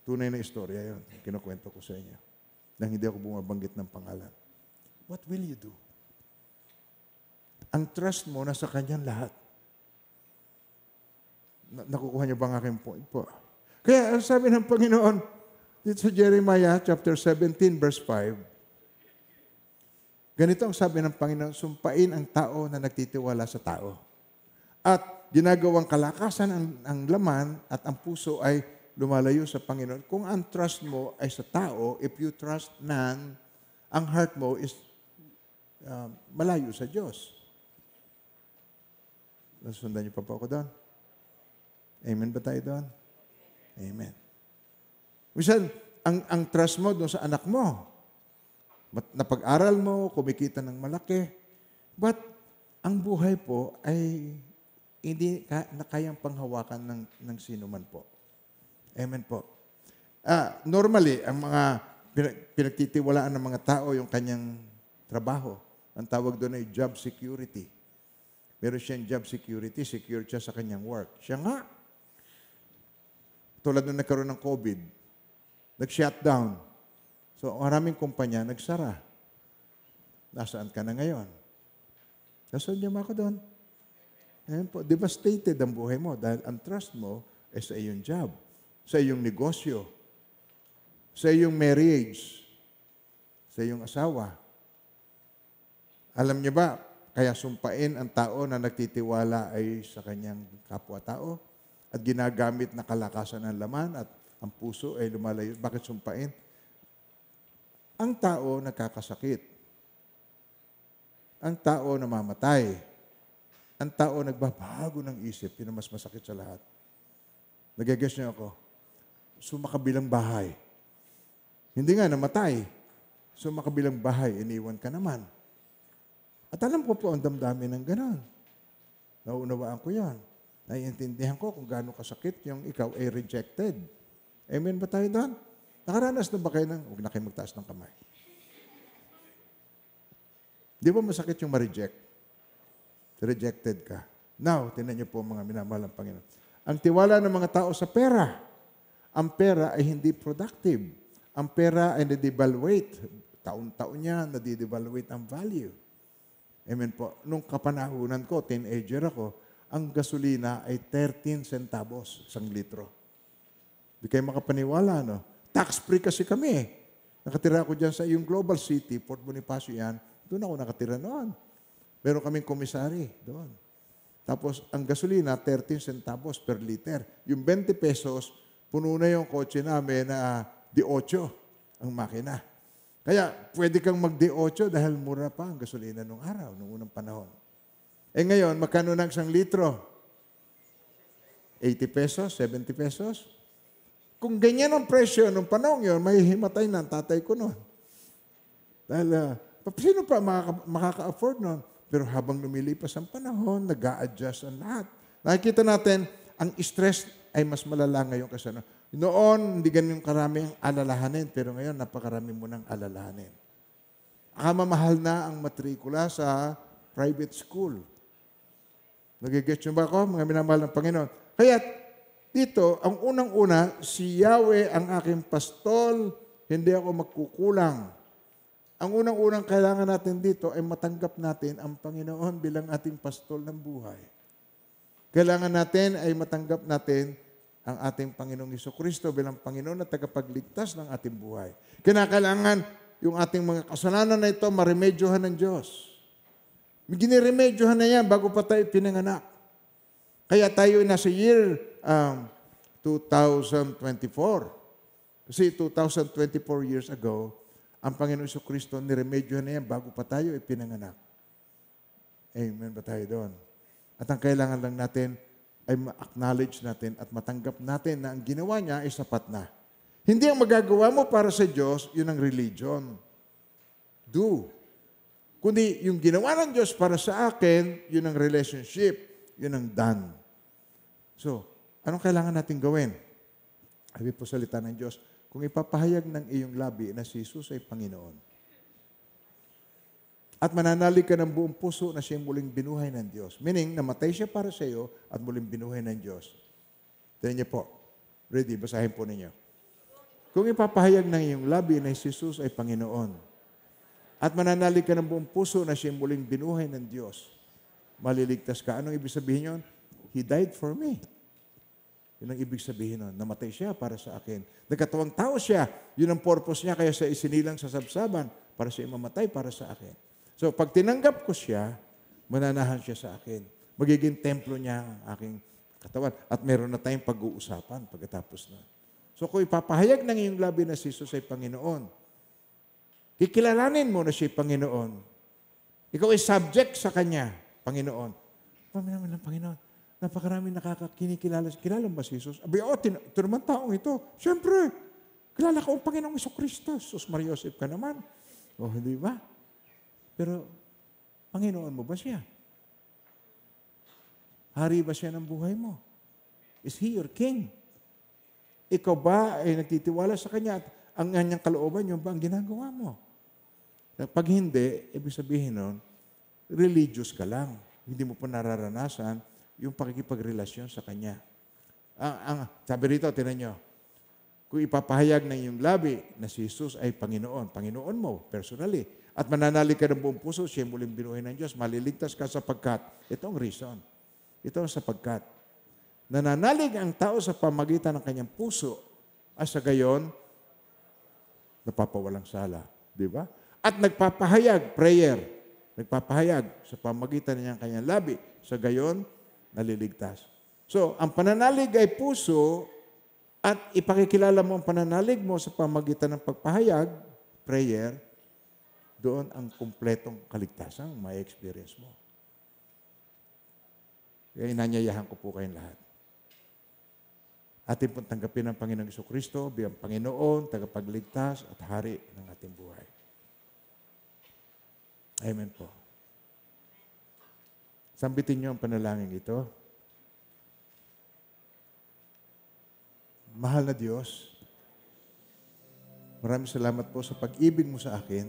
Tunay na istorya yun. Kinukwento ko sa inyo. Nang hindi ako bumabanggit ng pangalan. What will you do? Ang trust mo nasa kanyang lahat. Nakukuha niyo ba ang aking point po? Kaya ang sabi ng Panginoon, dito sa Jeremiah chapter 17 verse 5, ganito ang sabi ng Panginoon, sumpain ang tao na nagtitiwala sa tao. At ginagawang kalakasan ang laman at ang puso ay lumalayo sa Panginoon. Kung ang trust mo ay sa tao, if you trust none, ang heart mo is malayo sa Diyos. Nasundan niyo pa po ako doon? Amen ba tayo doon? Amen. Minsan, ang trust mo doon sa anak mo, napag-aral mo, kumikita ng malaki, but ang buhay po ay hindi na kayang panghawakan ng sino man po. Amen po. Normally, ang mga pinagtitiwalaan ng mga tao, yung kanyang trabaho, ang tawag doon ay job security. Meron siyang job security, secure siya sa kanyang work. Siya nga, tulad nung nagkaroon ng COVID, nag-shutdown. So, maraming kumpanya nagsara. Nasaan ka na ngayon? Nasaan niyo ako doon? Ayan po, devastated ang buhay mo dahil ang trust mo ay sa iyong job, sa iyong negosyo, sa iyong marriage, sa iyong asawa. Alam niyo ba, Kaya sumpain ang tao na nagtitiwala ay sa kanyang kapwa-tao at ginagamit na kalakasan ng laman at ang puso ay lumalayo. Bakit sumpain? Ang tao nagkakasakit. Ang tao namamatay. Ang tao nagbabago ng isip. Yun ang mas masakit sa lahat. Nagigess niyo ako? Sumakabilang bahay. Hindi nga namatay. Sumakabilang bahay, iniwan ka naman. At alam ko po ang damdamin ng ganon. Naunawaan ko yan. Naiintindihan ko kung gaano kasakit yung ikaw ay rejected. Amen ba tayo doon? Nakaranas na ba kayo ng, huwag na kayo magtaas ng kamay. Di ba masakit yung ma-reject? Rejected ka. Now, tinan niyo po mga minamahal ng Panginoon. Ang tiwala ng mga tao sa pera. Ang pera ay hindi productive. Ang pera ay na-devaluate. Taon-taon niya, na-devaluate ang value. Amen po. Nung kapanahunan ko, teenager ako, ang gasolina ay 13 centavos, 1 litro. Di kayo makapaniwala, no? Tax-free kasi kami. Nakatira ako dyan sa yung Global City, Port Bonifacio yan. Doon ako nakatira noon. Meron kaming komisari doon. Tapos, ang gasolina, 13 centavos per liter. Yung 20 pesos, puno na yung kotse namin na D8 ang makina. Kaya, pwede kang mag-D8 dahil mura pa ang gasolina nung araw, nung unang panahon. Eh ngayon, magkano ng 1 litro? 80 pesos, 70 pesos? Kung ganyan ang presyo nung panahon yun, may himatay na ang tatay ko noon. Dahil, sino pa makaka-afford noon? Pero habang lumilipas ang panahon, nag-a-adjust ang lahat. Nakikita natin, ang stress ay mas malala ngayon kasi noon, hindi ganun karami ang alalahanin, pero ngayon, napakarami mo ng alalahanin. Mamahal na ang matrikula sa private school. Nagigets nyo ba ako, mga minamahal ng Panginoon? Kaya, dito, ang unang-una, si Yahweh ang aking pastol, hindi ako magkukulang. Ang unang-unang kailangan natin dito ay matanggap natin ang Panginoon bilang ating pastol ng buhay. Kailangan natin ay matanggap natin ang ating Panginoong Jesucristo bilang Panginoon at tagapagligtas ng ating buhay. Kinakailangan yung ating mga kasalanan na ito maremedyohan ng Diyos. Giniremedyohan na yan bago pa tayo pinanganak. Kaya tayo nasa year 2024. Kasi 2024 years ago, ang Panginoong Jesucristo niremedyohan na yan bago pa tayo ipinanganak. Amen ba tayo doon? At ang kailangan lang natin ay ma-acknowledge natin at matanggap natin na ang ginawa niya ay sapat na. Hindi ang magagawa mo para sa Diyos, yun ang religion. Do. Kundi yung ginawa ng Diyos para sa akin, yun ang relationship, yun ang done. So, anong kailangan natin gawin? Sabi po salita ng Diyos, kung ipapahayag ng iyong labi na si Jesus ay Panginoon, at mananalig ka ng buong puso na siya muling binuhay ng Diyos. Meaning, namatay siya para sa iyo at muling binuhay ng Diyos. Tignan niyo po. Ready? Basahin po ninyo. Kung ipapahayag ng iyong labi na si Jesus ay Panginoon, at mananalig ka ng buong puso na siya muling binuhay ng Diyos, maliligtas ka. Anong ibig sabihin yun? He died for me. Yun ang ibig sabihin nun. Namatay siya para sa akin. Nagkatawang tao siya. Yun ang purpose niya kaya siya isinilang sa sabsaban para siya mamatay para sa akin. So, pag tinanggap ko siya, mananahan siya sa akin. Magiging templo niya ang aking katawan. At meron na tayong pag-uusapan pagkatapos na. So, kung ipapahayag ng iyong labi na si Jesus ay Panginoon, kikilalanin mo na siya ay Panginoon. Ikaw ay subject sa Kanya, Panginoon. Panginoon ng Panginoon, napakarami nakakakinikilala. Kilala ba si Jesus? Abi, ito naman taong ito. Siyempre, kilala ko ang Panginoong Jesucristo. Sus Maria Joseph ka naman. O, hindi ba? Pero, Panginoon mo ba siya? Hari ba siya ng buhay mo? Is He your King? Ikaw ba ay nagtitiwala sa Kanya at ang kanyang kalooban, yung ba ang ginagawa mo? Pag hindi, ibig sabihin nun, religious ka lang. Hindi mo pa nararanasan yung pakikipagrelasyon sa Kanya. Sabi rito, tinan nyo, kung ipapahayag ng iyong labi na si Jesus ay Panginoon, Panginoon mo, personally, at mananalig ka ng buong puso, siya muling binuhay ng Diyos, maliligtas ka sapagkat, ito ang reason, ito ang sapagkat, nananalig ang tao sa pamagitan ng kanyang puso, at sa gayon, napapawalang sala. Di ba? At nagpapahayag, prayer, Nagpapahayag sa pamagitan ng kanyang labi. Sa gayon, naliligtas. So, ang pananalig ay puso at ipakikilala mo ang pananalig mo sa pamagitan ng pagpahayag, prayer, doon ang kumpletong kaligtasan may experience mo. Kaya inanyayahan ko po kayong lahat. Atin pong tanggapin ang Panginoong Jesucristo bilang Panginoon, tagapagligtas at hari ng ating buhay. Amen po. Sambitin niyo ang panalangin ito. Mahal na Diyos, maraming salamat po sa pag-ibig mo sa akin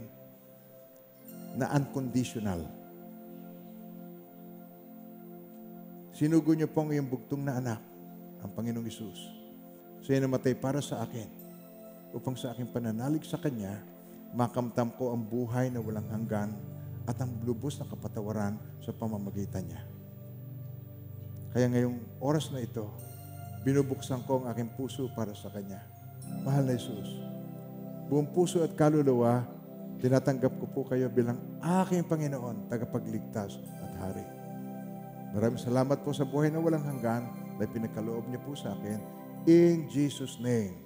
na unconditional. Sinugo niyo po ang iyong bugtong na anak, ang Panginoong Hesus. Siya namatay para sa akin, upang sa aking pananalig sa Kanya, makamtam ko ang buhay na walang hanggan at ang lubos na kapatawaran sa pamamagitan niya. Kaya ngayong oras na ito, binubuksan ko ang aking puso para sa Kanya. Mahal na Jesus, buong puso at kaluluwa, tinatanggap ko po kayo bilang aking Panginoon, tagapagligtas at hari. Maraming salamat po sa buhay na walang hanggan na pinagkaloob niyo po sa akin. In Jesus' name,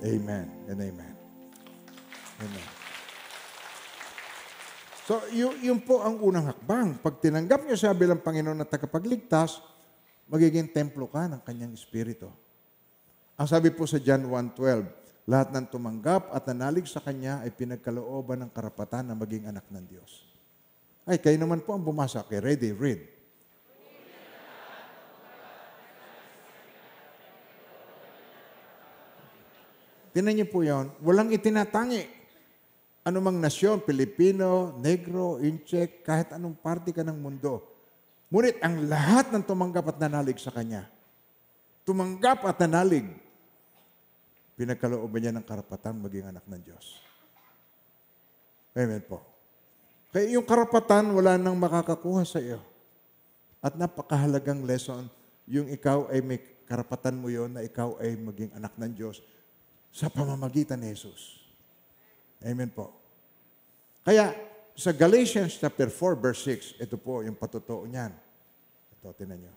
amen and amen. Amen. So, yun po ang unang hakbang. Pag tinanggap niyo siya bilang Panginoon na tagapagligtas, magiging templo ka ng kanyang Espiritu. Ang sabi po sa John 1:12, lahat ng tumanggap at nanalig sa Kanya ay pinagkalooban ng karapatan na maging anak ng Diyos. Ay, kayo naman po ang bumasa. Okay, ready, read. Tinan niyo po yun, walang itinatangi. Anumang nasyon, Pilipino, Negro, Incheck, kahit anong parte ka ng mundo. Ngunit ang lahat ng tumanggap at nanalig sa Kanya, tumanggap at nanalig, pinagkalooban niya ng karapatan maging anak ng Diyos. Amen po. Kaya yung karapatan, wala nang makakakuha sa iyo. At napakahalagang lesson, yung ikaw ay may karapatan mo yon na ikaw ay maging anak ng Diyos sa pamamagitan ni Jesus. Amen po. Kaya, sa Galatians chapter 4, verse 6, ito po yung patotoo niyan. Ito, tinan nyo.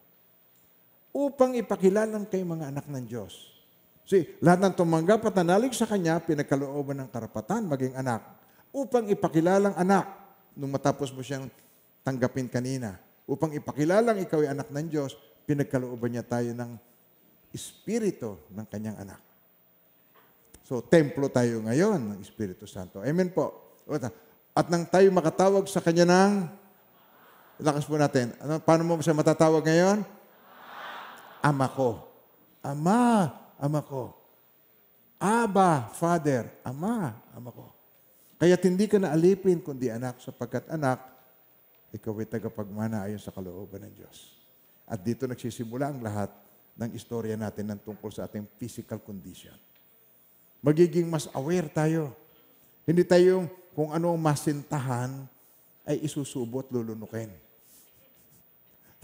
Upang ipakilalang kayo mga anak ng Diyos. See, lahat ng tumanggap at nanalig sa Kanya, pinagkalooban ng karapatan maging anak. Upang ipakilalang anak, nung matapos mo siyang tanggapin kanina. Upang ipakilalang ikaw ay anak ng Diyos, pinagkalooban niya tayo ng Espiritu ng Kanyang anak. So, templo tayo ngayon ng Espiritu Santo. Amen po. At nang tayo makatawag sa Kanya ng, lakas po natin, paano mo siya matatawag ngayon? Ama ko. Ama, ama ko. Aba, Father. Ama, ama ko. Kaya't hindi ka na alipin kundi anak, sapagkat anak, ikaw ay tagapagmana ayon sa kalooban ng Diyos. At dito nagsisimula ang lahat ng istorya natin ng tungkol sa ating physical condition. Magiging mas aware tayo. Hindi tayo kung ano ang masintahan ay isusubo at lulunukin.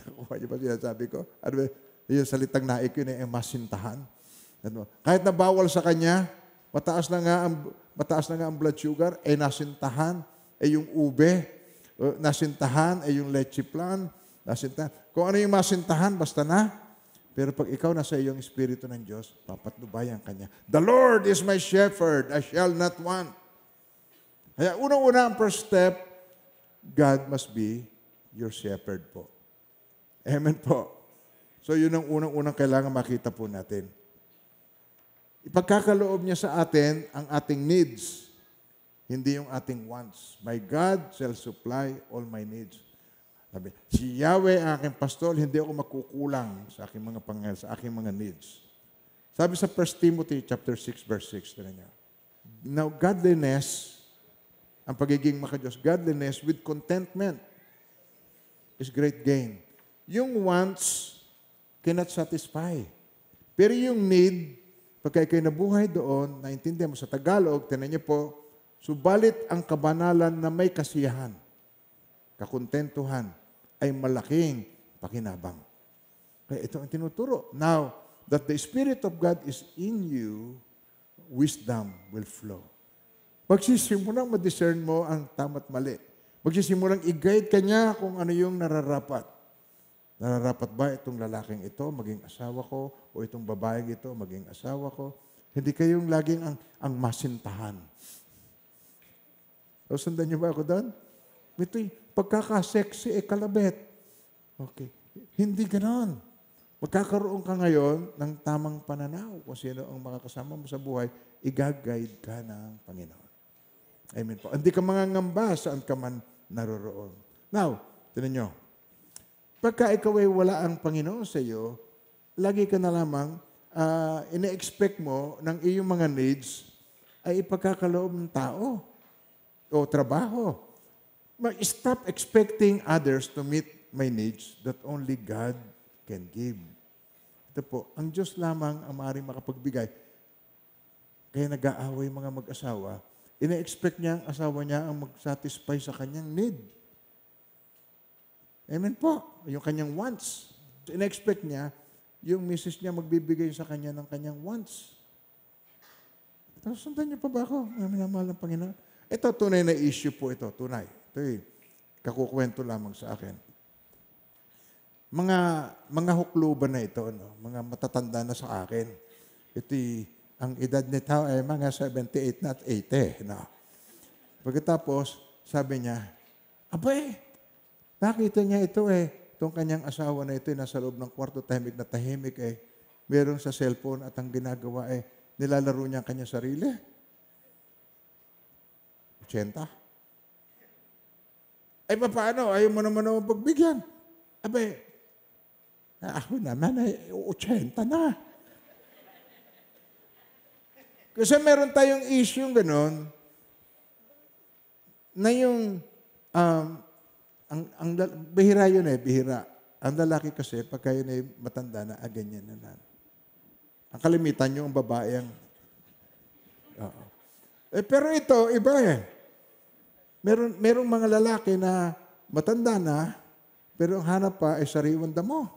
Nakuha niyo ba sinasabi ko? Ano ba? Yung salitang naik yun ay masintahan. Ano? Kahit na bawal sa kanya, mataas na nga ang blood sugar, ay nasintahan, ay yung ube, nasintahan, ay yung leche plan, nasintahan. Kung ano yung masintahan, basta na. Pero pag ikaw nasa iyong Espiritu ng Diyos, papatnubayan ka niya. The Lord is my shepherd, I shall not want. Kaya unang-una ang first step, God must be your shepherd po. Amen po. So yun ang unang-unang kailangan makita po natin. Ipagkakaloob niya sa atin ang ating needs, hindi yung ating wants. My God shall supply all my needs. Sabi, si Yahweh ang aking pastor, hindi ako makukulang sa aking mga pangangailangan, sa aking mga needs. Sabi sa 1 Timothy chapter 6 verse 6, tignan niyo. Now godliness, ang pagiging makadiyos, godliness with contentment is great gain. Yung wants cannot satisfy. Pero yung need, pagka ikaw'y nabuhay doon, naintindihan mo sa Tagalog, tignan niyo po, subalit ang kabanalan na may kasiyahan, kakontentuhan, ay malaking pakinabang. Kaya ito ang tinuturo. Now, that the Spirit of God is in you, wisdom will flow. Pagsisimulang ma-discern mo ang tama't mali. Magsisimulang i-guide ka niya kung ano yung nararapat. Nararapat ba itong lalaking ito maging asawa ko o itong babaeng ito maging asawa ko? Hindi kayong laging ang masintahan. O, sundan niyo ba ako doon? Ito'y pagkaka-sexy, kalabet. Okay. Hindi ganon. Magkakaroon ka ngayon ng tamang pananaw kung sino ang makakasama mo sa buhay, i-guide ka ng Panginoon. Amen po. Hindi ka mangangamba saan ka man naroroon. Now, tinan nyo. Pagka ikaw ay wala ang Panginoon sa iyo, lagi ka na lamang ina-expect mo ng iyong mga needs ay ipagkakaloob ng tao o trabaho. Stop expecting others to meet my needs that only God can give. Ito po, ang Diyos lamang ang maaaring makapagbigay. Kaya nag-aaway mga mag-asawa, ina-expect niya ang asawa niya ang mag-satisfy sa kanyang need. Amen po. Yung kanyang wants. So, ina-expect niya, yung misis niya magbibigay sa kanya ng kanyang wants. Tapos, sundan niyo pa ba ako? Minamahal ng Panginoon. Ito, tunay na issue po ito. Tunay. Ito'y kakukwento lamang sa akin. Mga hukluban na ito, no? Mga matatanda na sa akin. Ito'y, ang edad nito ay mga 78 not 80. No? Pagkatapos, sabi niya, abay, nakita niya ito itong kanyang asawa na ito nasa loob ng kwarto, tahimik na tahimik meron sa cellphone at ang ginagawa nilalaro niya ang kanyang sarili. 80. Ay, paano? Ayaw mo naman ako pagbigyan. Abay, ako naman ay 80 na. Kasi meron tayong issue gano'n na yung bihira yun bihira. Ang lalaki kasi, pagka yun matanda na, ganyan na. Ang kalimitan yung babae ang... pero ito, iba Merong mga lalaki na matanda na, pero ang hanap pa ay sariwang damo.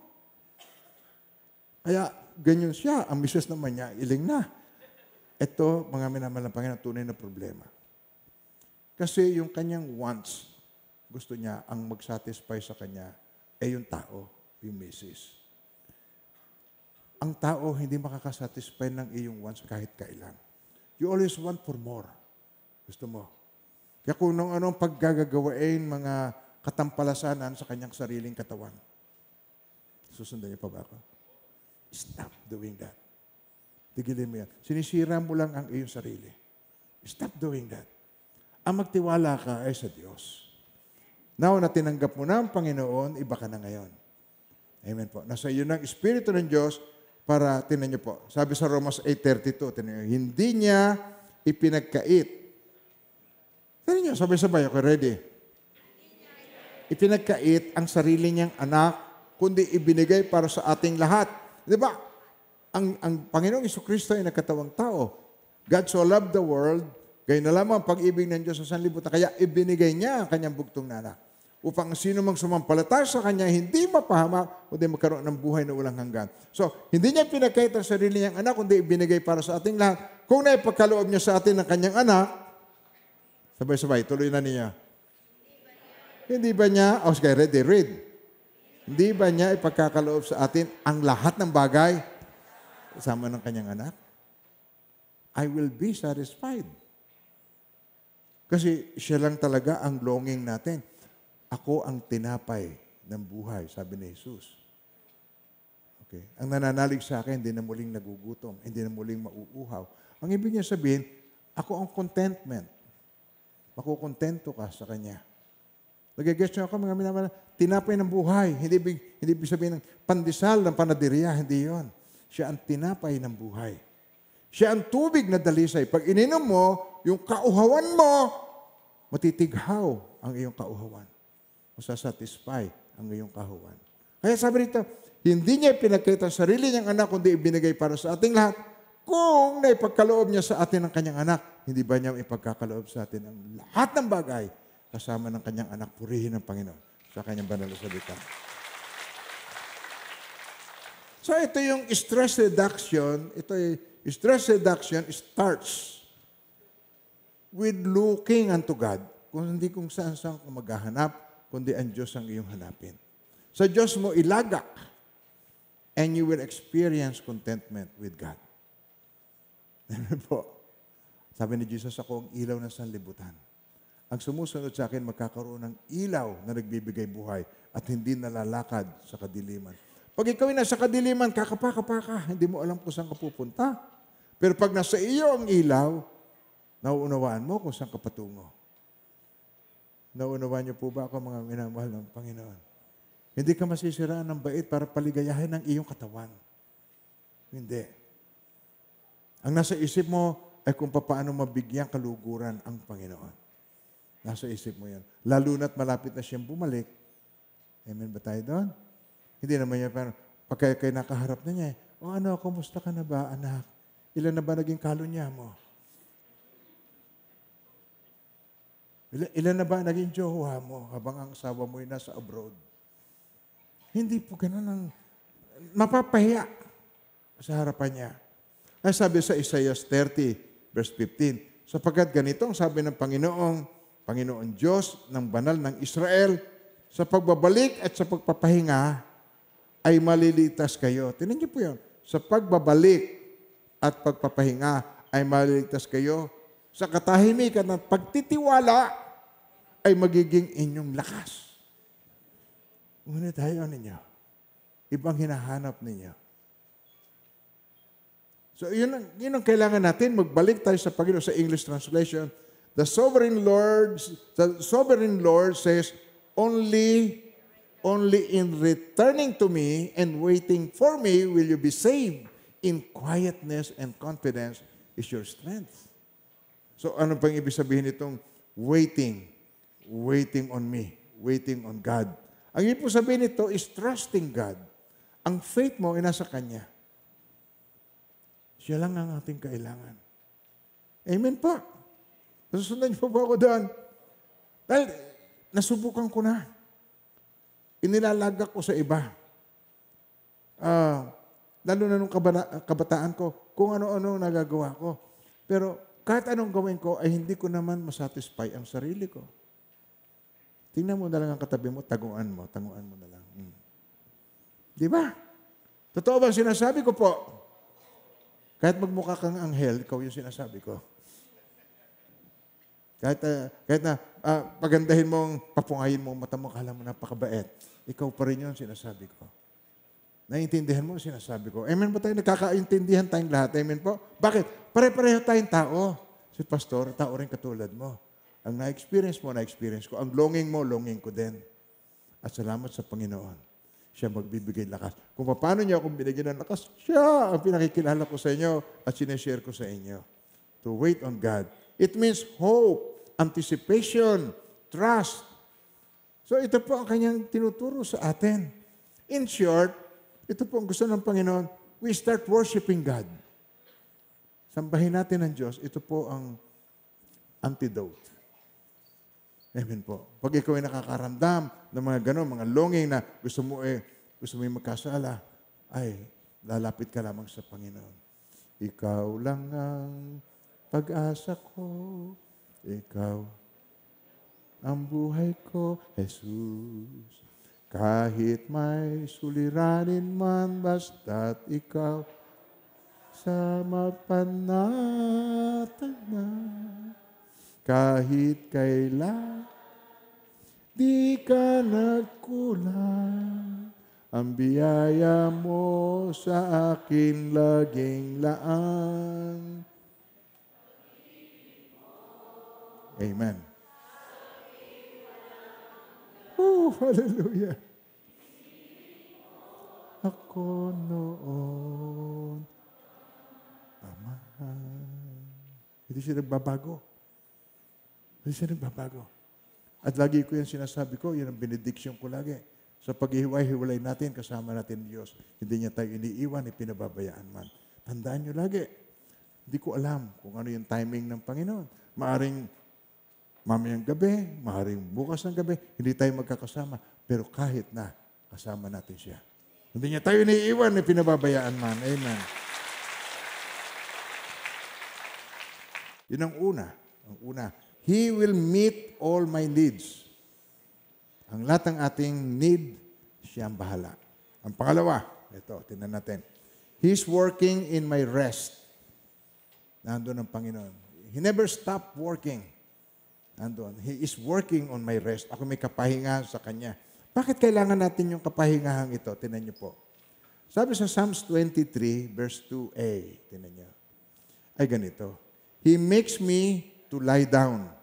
Kaya, ganyan siya. Ang misis naman niya, iling na. Ito, mga minamahal ng Panginoon, tunay na problema. Kasi yung kanyang wants, gusto niya, ang mag-satisfy sa kanya, yung tao, yung misis. Ang tao, hindi makakasatisfy ng iyong wants kahit kailan. You always want for more. Gusto mo. Kaya kung anong paggagagawain, mga katampalasanan sa kanyang sariling katawan. Susundan niyo pa ba ako? Stop doing that. Tigilin mo yan. Sinisira mo lang ang iyong sarili. Stop doing that. Ang magtiwala ka ay sa Diyos. Now na tinanggap mo na ang Panginoon, iba ka na ngayon. Amen po. Nasa iyo ng Espiritu ng Diyos para, tinan niyo po, sabi sa Romans 8:32, tinan niyo, hindi niya ipinagkait. Tinan niyo, sabay-sabay ako, ready? Ipinagkait ang sarili niyang anak, kundi ibinigay para sa ating lahat. Di ba? Ang Panginoong Jesucristo ay nagkatawang tao. God so loved the world, gayon na lamang ang pag-ibig ng Diyos sa sanlibutan, kaya ibinigay niya ang kanyang bugtong na anak. Upang sino mang sumampalataya sa kanya, hindi mapahamak, kundi magkaroon ng buhay na walang hanggan. So, hindi niya pinagkait ang sarili niyang anak, kundi ibinigay para sa ating lahat. Kung naipagkaloob niya sa atin ng kanyang anak, sabay-sabay, tuloy na niya. Hindi ba niya, sige, read. Hindi ba niya ipagkakaloob sa atin ang lahat ng bagay kasama ng kanyang anak? I will be satisfied. Kasi siya lang talaga ang longing natin. Ako ang tinapay ng buhay, sabi ni Jesus. Okay. Ang nananalig sa akin, hindi na muling nagugutom, hindi na muling mauuhaw. Ang ibig niya sabihin, ako ang contentment. Makukontento ka sa Kanya. Nag-guess niyo ako, mga minamahal, tinapay ng buhay. Hindi ibig sabihin ng pandesal, ng panadiriya, hindi yon. Siya ang tinapay ng buhay. Siya ang tubig na dalisay. Pag ininom mo, yung kauhawan mo, matitighaw ang iyong kauhawan. Masasatisfy ang iyong kahuwan. Kaya sabi rito, hindi niya pinagkita ang sarili niyang anak, kundi ibinigay para sa ating lahat. Kung naipagkaloob niya sa atin ang kanyang anak, hindi ba niya ipagkakaloob sa atin ang lahat ng bagay kasama ng kanyang anak, purihin ng Panginoon sa kanyang banal na salita. So ito yung stress reduction. Stress reduction starts with looking unto God. hindi kung saan-saan ka maghahanap, kundi ang Diyos ang iyong hanapin. Sa Diyos mo ilagak, and you will experience contentment with God. Amen po. Sabi ni Jesus, ako ang ilaw ng sanlibutan. Ang sumusunod sa akin, magkakaroon ng ilaw na nagbibigay buhay at hindi nalalakad sa kadiliman. Pag ikaw ay nasa kadiliman, kakapaka ka, hindi mo alam kung saan ka pupunta. Pero pag nasa iyo ang ilaw, nauunawaan mo kung saan ka patungo. Nauunawaan niyo po ba ako, mga minamahal ng Panginoon? Hindi ka masisiraan ng bait para paligayahin ng iyong katawan. Hindi. Ang nasa isip mo ay kung paano mabigyan kaluguran ang Panginoon. Nasa isip mo yan. Lalo na't malapit na siyang bumalik. Amen ba tayo doon? Hindi naman yan, pag kayo nakaharap na niya, o ano, kumusta ka na ba, anak? Ilan na ba naging kalunya mo? Ilan na ba naging jowa mo habang ang asawa mo ay nasa abroad? Hindi po ganun ang mapapahiya sa harapan niya. Ay sabi sa Isaiah 30, verse 15, sapagkat ganito ang sabi ng Panginoon Diyos ng banal ng Israel, sa pagbabalik at sa pagpapahinga ay maliligtas kayo. Tingnan niyo po yun. Sa pagbabalik at pagpapahinga ay maliligtas kayo. Sa katahimikan at pagtitiwala ay magiging inyong lakas. Ngunit tayo ninyo, ibang hinahanap ninyo. So, yun ang kailangan natin. Magbalik tayo sa Panginoon sa English translation. The sovereign Lord says, only in returning to me and waiting for me will you be saved. In quietness and confidence is your strength. So, ano pang ibig sabihin itong waiting? Waiting on me. Waiting on God. Ang ibig sabihin nito is trusting God. Ang faith mo ay nasa Kanya. Siya lang ang ating kailangan. Amen po. Nasusundan niyo po ako doon. Dahil nasubukan ko na. Inilalagak ko sa iba. Lalo na nung kabataan ko, kung ano-ano nagagawa ko. Pero kahit anong gawin ko, ay hindi ko naman masatisfy ang sarili ko. Tingnan mo na lang ang katabi mo, taguan mo na lang. Di ba? Totoo ba sinasabi ko po? Kahit magmukha kang anghel, ikaw yung sinasabi ko. Kahit na pagandahin mong, papungayin mo, mata mo, kala mo napakabait, ikaw pa rin yun sinasabi ko. Naiintindihan mo ang sinasabi ko. Amen ba tayo? Nagkakaintindihan tayong lahat. Amen po? Bakit? Pare-pareho tayong tao. Si pastor, tao rin katulad mo. Ang na-experience mo, na-experience ko. Ang longing mo, longing ko din. At salamat sa Panginoon. Siya magbibigay lakas. Kung paano niya akong binigyan ng lakas, siya ang pinakikilala ko sa inyo at sineshare ko sa inyo. To wait on God. It means hope, anticipation, trust. So ito po ang kanyang tinuturo sa atin. In short, ito po ang gusto ng Panginoon, we start worshiping God. Sambahin natin ang Diyos, ito po ang antidote. Amen po. Pag ikaw ay nakakaramdam ng mga gano'n, mga longing na gusto mo yung magkasala, ay lalapit ka lamang sa Panginoon. Ikaw lang ang pag-asa ko, ikaw ang buhay ko, Jesus. Kahit may suliranin man, basta't ikaw sa mapanatag na. Kahit kailan, di ka nagkulang. Ang biyaya mo sa akin laging laan. Amen. Oh, hallelujah. Ako noon, pamahal. Hindi siya nagbabago. Hindi siya nagbabago. At lagi ko yan sinasabi ko, yan ang benediction ko lagi. Sa paghihiwalay natin, kasama natin Diyos. Hindi niya tayo iniiwan, ipinababayaan man. Tandaan niyo lagi. Hindi ko alam kung ano yung timing ng Panginoon. Maaring mamayang gabi, maaring bukas ng gabi, hindi tayo magkakasama. Pero kahit na, kasama natin siya. Hindi niya tayo iniiwan, ipinababayaan man. Amen. Yun ang una. Ang una, He will meet all my needs. Ang lahat ng ating need, siya ang bahala. Ang pangalawa, ito, tingnan natin. He's working in my rest. Nandun ang Panginoon. He never stopped working. Nandun. He is working on my rest. Ako may kapahinga sa Kanya. Bakit kailangan natin yung kapahingahang ito? Tingnan niyo po. Sabi sa Psalms 23, verse 2a, tingnan niyo. Ay ganito. He makes me to lie down.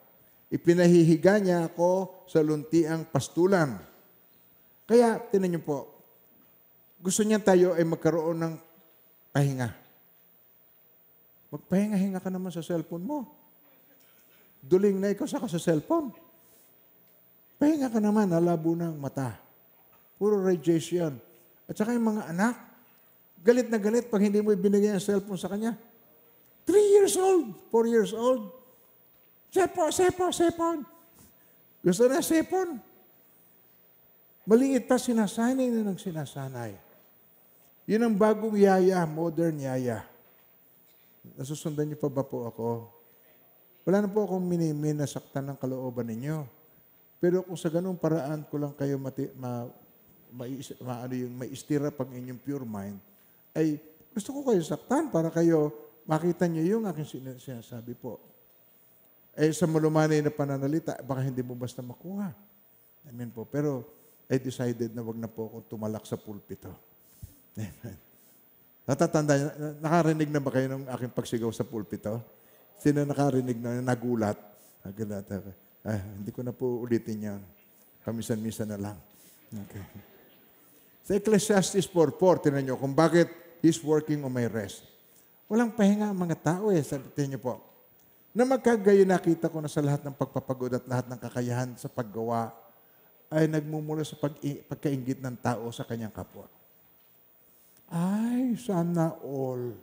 Ipinahihiga niya ako sa luntiang pastulan. Kaya, tingnan niyo po, gusto niya tayo ay magkaroon ng pahinga. Magpahinga-hinga ka naman sa cellphone mo. Duling na ikaw sa cellphone. Pahinga ka naman, nalabo ng mata. Puro radiation. At saka yung mga anak, galit na galit pag hindi mo ibinigay ang cellphone sa kanya. 3 years old, 4 years old. Sepon. Gusto na sepon. Maliit pa sinasanay na ng sinasanay. Yun ang bagong yaya, modern yaya. Nasusundan niyo pa ba po ako? Wala na po akong minasaktan ng kalooban ninyo. Pero kung sa ganung paraan ko lang kayo maistirap ang inyong pure mind, ay gusto ko kayo saktan para kayo makita niyo yung aking sinasabi po. Eh sa malumanay na pananalita, baka hindi mo basta makuha. Amen po. Pero I decided na wag na po akong tumalak sa pulpito. Amen. Natatanda, nakarinig na ba kayo ng aking pagsigaw sa pulpito? Sino nakarinig na nagulat? Hindi ko na po ulitin yan. Kamisan-misan na lang. Okay. Sa Ecclesiastes 4:4, tinan nyo kung bakit He's working on my rest. Walang pahinga ang mga tao eh. Sabihin nyo po. Na magkagayon nakita ko na sa lahat ng pagpapagod at lahat ng kakayahan sa paggawa ay nagmumula sa pagkaingit ng tao sa kanyang kapwa. Ay, sana all.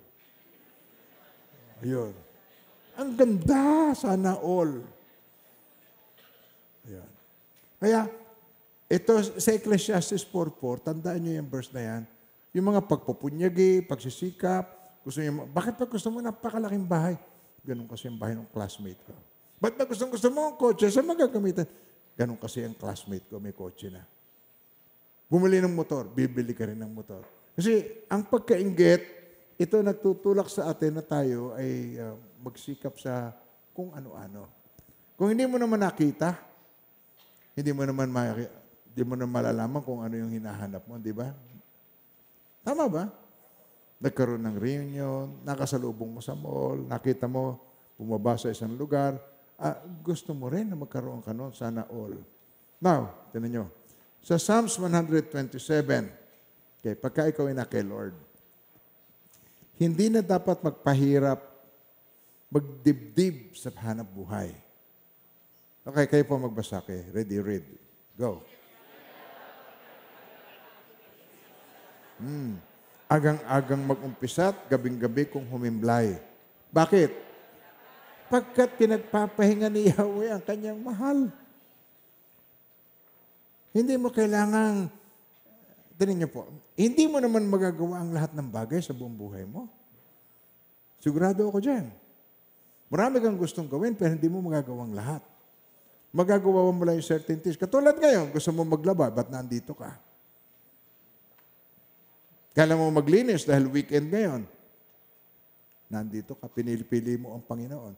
Ayun. Ang ganda, sana all. Ayun. Kaya, ito sa Ecclesiastes 4:4, tandaan nyo yung verse na yan, yung mga pagpupunyagi, pagsisikap, gusto nyo, bakit pa gusto mo napakalaking bahay? Ganun kasi yung bahay ng classmate ko. Ba't ba gusto mo ang kotse? Saan magagamitan? Ganun kasi ang classmate ko, may kotse na. Bumili ng motor, bibili ka rin ng motor. Kasi ang pagkainggit, ito nagtutulak sa atin na tayo ay magsikap sa kung ano-ano. Kung hindi mo naman nakita, hindi mo naman malalaman kung ano yung hinahanap mo, di ba? Tama ba? Nagkaroon ng reunion, nakasalubong mo sa mall, nakita mo, bumaba sa isang lugar, gusto mo rin na magkaroon ka noon, sana all. Now, tinan nyo, sa Psalms 127, okay, pagka ikaw ay na kay Lord, hindi na dapat magpahirap, magdibdib sa hanap buhay. Okay, kayo po magbasa kayo. Ready, read. Go. Agang-agang mag-umpisat, gabing-gabi kung humimlay. Bakit? Pagkat pinagpapahinga ni Yahweh ang kanyang mahal. Hindi mo kailangang, tinan niyo po, hindi mo naman magagawa ang lahat ng bagay sa buong buhay mo. Sigurado ako dyan. Marami kang gustong gawin, pero hindi mo magagawang lahat. Magagawa mo lang yung certain things. Katulad ngayon, gusto mo maglaba, ba't nandito ka? Kailan mo maglinis dahil weekend ngayon. Nandito ka, pinili mo ang Panginoon.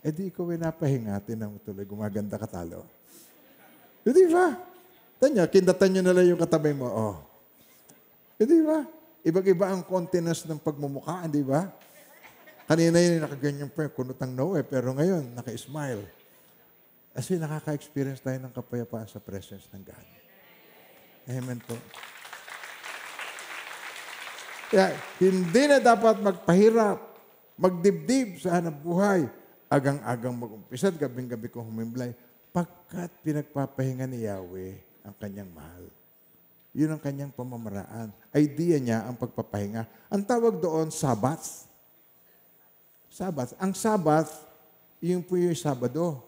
Eh di ikaw ay napahinga, tinang tuloy, gumaganda ka talo. E di ba? Tanya, kindatan nyo na lang yung katabi mo. Oh. E di ba? Ibang-iba ang continence ng pagmumukha, di ba? Kanina yun, nakaganyan pa yung kunutang no pero ngayon, naka-smile. Kasi nakaka-experience tayo ng kapayapaan sa presence ng God. Amen po. Kaya, hindi na dapat magpahirap, magdibdib sa hanap buhay, agang-agang mag-umpisat, gabing-gabi kong humimlay, pagkat pinagpapahinga ni Yahweh ang kanyang mahal. Yun ang kanyang pamamaraan. Idea niya ang pagpapahinga. Ang tawag doon, Sabbath. Sabbath. Ang Sabbath, yun po yung Sabado.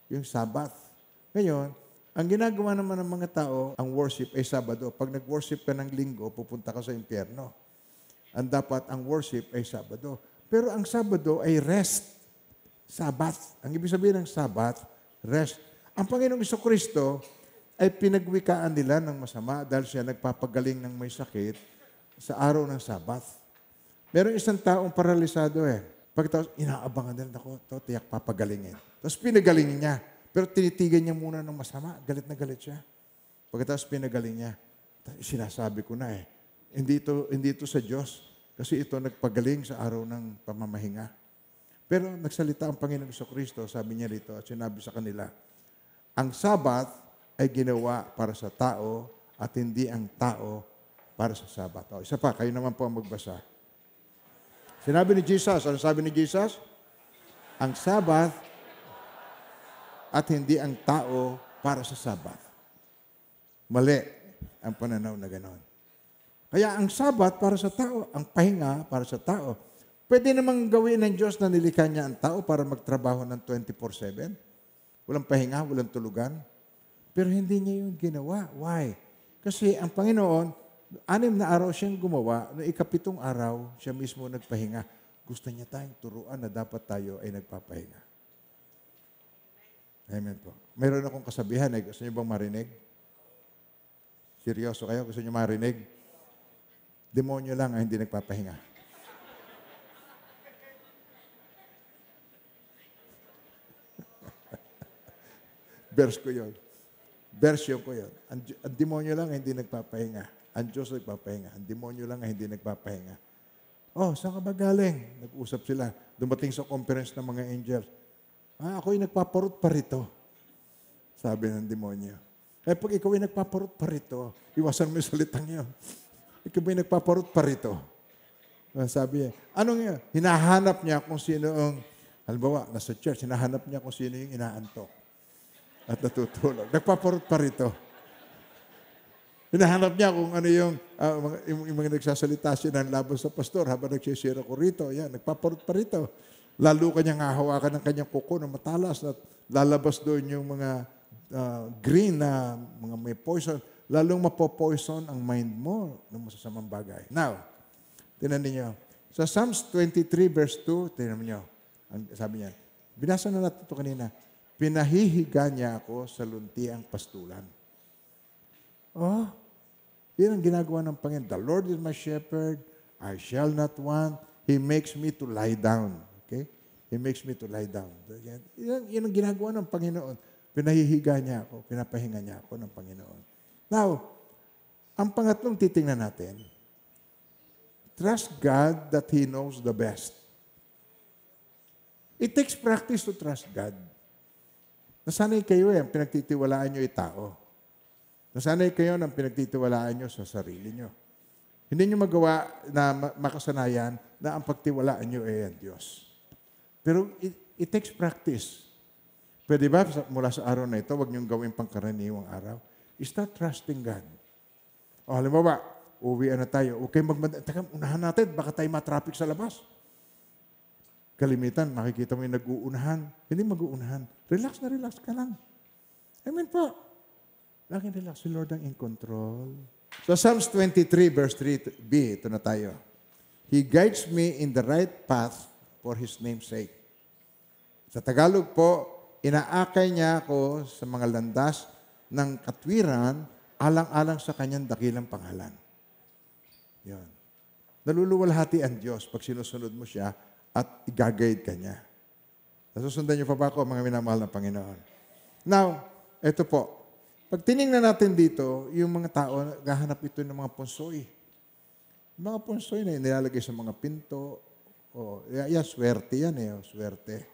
Yung Sabbath. Ngayon, ang ginagawa naman ng mga tao, ang worship ay Sabado. Pag nag-worship ka ng Linggo, pupunta ka sa impyerno. Ang dapat, ang worship ay Sabado. Pero ang Sabado ay rest. Sabbath. Ang ibig sabihin ng Sabbath, rest. Ang Panginoong Kristo ay pinagwikaan nila ng masama dahil siya nagpapagaling ng may sakit sa araw ng Sabbath. Meron isang taong paralisado Pagkatapos, inaabangan nila, tiyak papagalingin. Tapos pinagalingin niya. Pero tinitigan niya muna ng masama. Galit na galit siya. Pagkatapos pinagaling niya, sinasabi ko na hindi ito sa Diyos. Kasi ito nagpagaling sa araw ng pamamahinga. Pero nagsalita ang Panginoong Kristo, sabi niya rito, at sinabi sa kanila, ang Sabat ay ginawa para sa tao at hindi ang tao para sa Sabat. Isa pa, kayo naman po ang magbasa. Sinabi ni Jesus, ano sabi ni Jesus? Ang Sabat at hindi ang tao para sa Sabat. Mali ang pananaw na gano'n. Kaya ang Sabat para sa tao, ang pahinga para sa tao. Pwede namang gawin ng Diyos na nilikha niya ang tao para magtrabaho ng 24/7. Walang pahinga, walang tulugan. Pero hindi niya yung ginawa. Why? Kasi ang Panginoon, 6 na araw siyang gumawa, noong 7 araw, siya mismo nagpahinga. Gusto niya tayong turuan na dapat tayo ay nagpapahinga. Amen po. Mayroon akong kasabihan, gusto niyo bang marinig? Seryoso kayo? Gusto niyo marinig? Demonyo lang ang hindi nagpapahinga. Verse ko yun. Version ko yun. Ang demonyo lang ang hindi nagpapahinga. Ang Diyos nagpapahinga. Ang demonyo lang ang hindi nagpapahinga. Saan ka ba galing? Nag-usap sila. Dumating sa conference ng mga angels. Ako'y nagpaparot pa rito. Sabi ng demonyo. Pag ikaw ay nagpaparot pa rito, iwasan mo yung salitang yun. Ikaw ay nagpaparot pa rito. Sabi niya, anong yun? Hinahanap niya kung sino ang, halimbawa, nasa church, hinahanap niya kung sino yung inaantok at natutulog. Nagpaparot pa rito. Hinahanap niya kung ano yung mga nagsasalita siya ng laban sa pastor habang nagsisira ko rito. Yan, nagpaparot pa rito. Lalo kanyang hahawakan ng kanyang kuko na matalas at lalabas doon yung mga green na mga may poison. Lalong mapopoison ang mind mo ng masasamang bagay. Now, tinan niyo. Sa Psalms 23 verse 2, tinan niyo. Sabi niya, binasa na natin ito kanina. Pinahihiga niya ako sa luntiang pastulan. Yan ang ginagawa ng Panginoon. The Lord is my shepherd, I shall not want. He makes me to lie down. Okay? He makes me to lie down. Yan ang ginagawa ng Panginoon. Pinahihiga niya ako, pinapahinga niya ako ng Panginoon. Now, ang pangatlong titingnan natin, trust God that He knows the best. It takes practice to trust God. Nasanay kayo ang pinagtitiwalaan nyo tao. Nasanay kayo ng pinagtitiwalaan nyo sa sarili nyo. Hindi nyo magawa na makasanayan na ang pagtiwalaan nyo ay ang Diyos. Pero it takes practice. Pwede ba mula sa araw na ito, huwag nyo gawin pangkaraniwang araw? Start trusting God. Halimbawa, uwian na tayo. Okay, unahan natin, baka tayo matraffic sa labas. Kalimitan, makikita mo yung nag-uunahan. Hindi mag-uunahan. Relax na relax ka lang. Amen po. Laging relax. Si Lord ang in control. So Psalms 23 verse 3b, ito na tayo. He guides me in the right path for His name's sake. Sa Tagalog po, inaakay niya ako sa mga landas ng katwiran alang-alang sa kanyang dakilang pangalan. Yun. Naluluwalhati ang Diyos pag sinusunod mo siya at i-guide ka niya. Nasusundan niyo pa ba ako, mga minamahal ng Panginoon? Now, ito po. Pag tinignan natin dito, yung mga tao, gahanap ito ng mga ponsoy. Mga ponsoy na nilalagay sa mga pinto. Swerte yan swerte.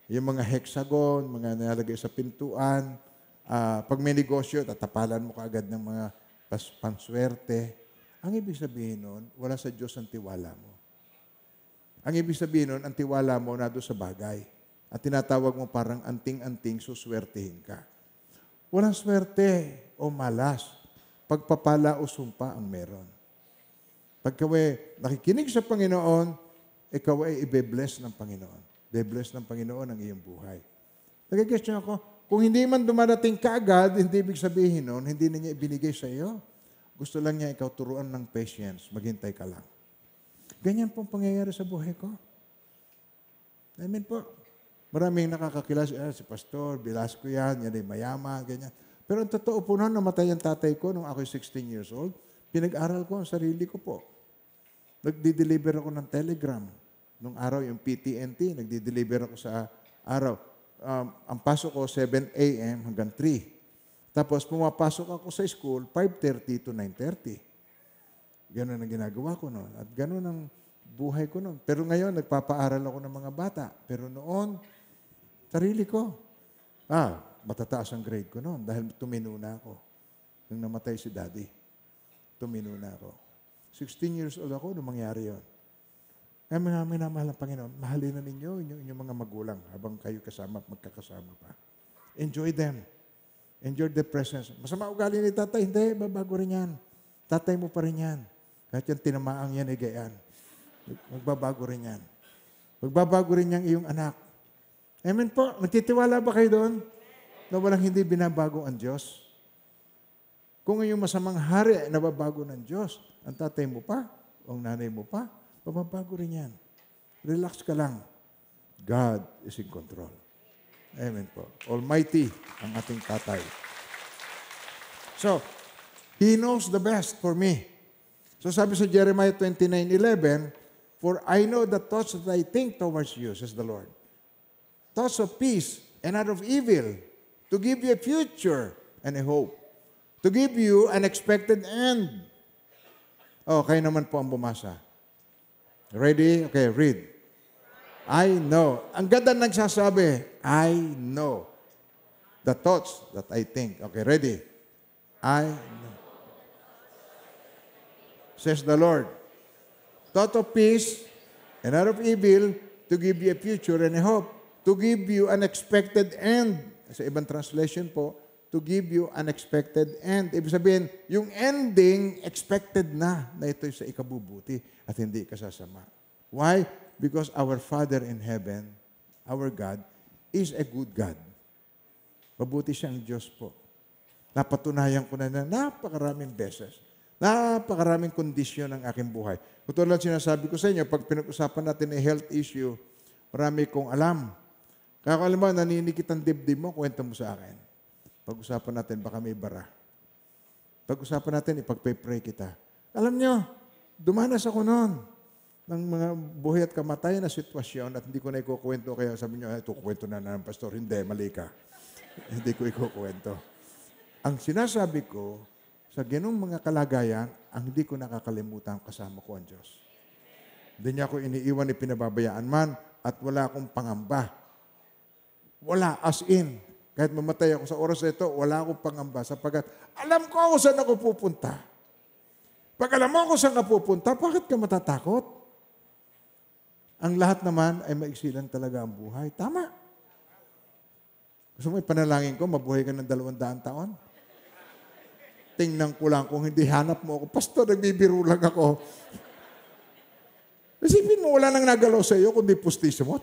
Yung mga hexagon, mga nilalagay sa pintuan. Pag may negosyo, tatapalan mo kaagad ng mga panswerte. Ang ibig sabihin nun, wala sa Diyos ang tiwala mo. Ang ibig sabihin nun, ang tiwala mo na doon sa bagay. At tinatawag mo parang anting-anting, suswertehin ka. Walang swerte o malas. Pagpapala o sumpa ang meron. Pagka nakikinig sa Panginoon, ikaw ay ibe-bless ng Panginoon. Be-bless ng Panginoon ang iyong buhay. Nag-guess niyo ako, kung hindi man dumarating ka agad, hindi ibig sabihin nun, hindi na niya ibinigay sa iyo. Gusto lang niya ikaw turuan ng patience. Maghintay ka lang. Ganyan pong pangyayari sa buhay ko. Amen po. Maraming nakakakilas, si Pastor, Velasco yan ay mayaman, ganyan. Pero ang totoo po noon, namatay ang tatay ko nung ako 16 years old. Pinag-aral ko ang sarili ko po. Nagdi-deliver ako ng telegram. Nung araw, yung PTNT, nagdi-deliver ako sa araw. Ang pasok ko, 7 a.m. hanggang 3. Tapos, pumapasok ako sa school, 5:30 to 9:30. Ganun ang ginagawa ko noon. At ganun ang buhay ko noon. Pero ngayon, nagpapaaral ako ng mga bata. Pero noon, sarili ko. Matataas ang grade ko noon dahil tumino na ako. Nung namatay si Daddy, tumino na ako. 16 years old ako nung mangyari yun. Kaya mga minamahal ng Panginoon, mahalin na ninyo inyong mga magulang habang kayo kasama at magkakasama pa. Enjoy them. Enjoy their presence. Masama ugali ni tatay, hindi, babago rin yan. Tatay mo pa rin yan. Kahit yung tinamaang yan ay gayaan. Magbabago rin yan. Magbabago rin yung iyong anak. Amen po. Nagtitiwala ba kayo doon? Na walang hindi binabago ang Diyos? Kung iyong masamang hari ay nababago ng Diyos, ang tatay mo pa, o ang nanay mo pa, mababago rin yan. Relax ka lang. God is in control. Amen po. Almighty ang ating tatay. So, He knows the best for me. So sabi sa Jeremiah 29:11, "For I know the thoughts that I think towards you," says the Lord. "Thoughts of peace and not of evil, to give you a future and a hope. To give you an expected end." Kayo naman po ang bumasa. Ready? Okay, read. I know. Ang ganda nagsasabi, I know the thoughts that I think. Okay, ready? I know. Says the Lord, thought of peace and not of evil, to give you a future and a hope. To give you an expected end. Sa ibang translation po, to give you an expected end. Ibig sabihin, yung ending, expected na ito'y sa ikabubuti at hindi kasasama. Why? Because our Father in heaven, our God, is a good God. Mabuti siyang Diyos po. Napatunayan ko na napakaraming beses. Napakaraming kondisyon ng aking buhay. Katulad sinasabi ko sa inyo, pag pinag-usapan natin ang health issue, marami kong alam. Kaya kung alam mo, naninikit ang dibdib mo, kwento mo sa akin. Pag-usapan natin, baka may bara. Pag-usapan natin, ipag-pray kita. Alam nyo, dumanas ako noon ng mga buhay at kamatayan na sitwasyon at hindi ko na ikukwento. Kaya sabi nyo, ito kwento na ng pastor. Hindi, mali ka. Hindi ko ikukwento. Ang sinasabi ko, sa ganung mga kalagayan, ang hindi ko nakakalimutan kasama ko ang Diyos. Hindi niya ako iniiwan, ipinababayaan man, at wala akong pangamba. Wala, as in. Kahit mamatay ako sa oras na ito, wala akong pangamba sapagkat alam ko kung saan ako pupunta. Pag alam mo kung saan ka pupunta, bakit ka matatakot? Ang lahat naman ay maiksi lang talaga ang buhay. Tama. Gusto mo ipanalangin ko, mabuhay ka ng 200 taon? Tingnan ko lang kung hindi hanap mo ako. Pastor, nagbibiro lang ako. Isipin mo, wala nang nagalaw sa iyo kundi pustiso mo.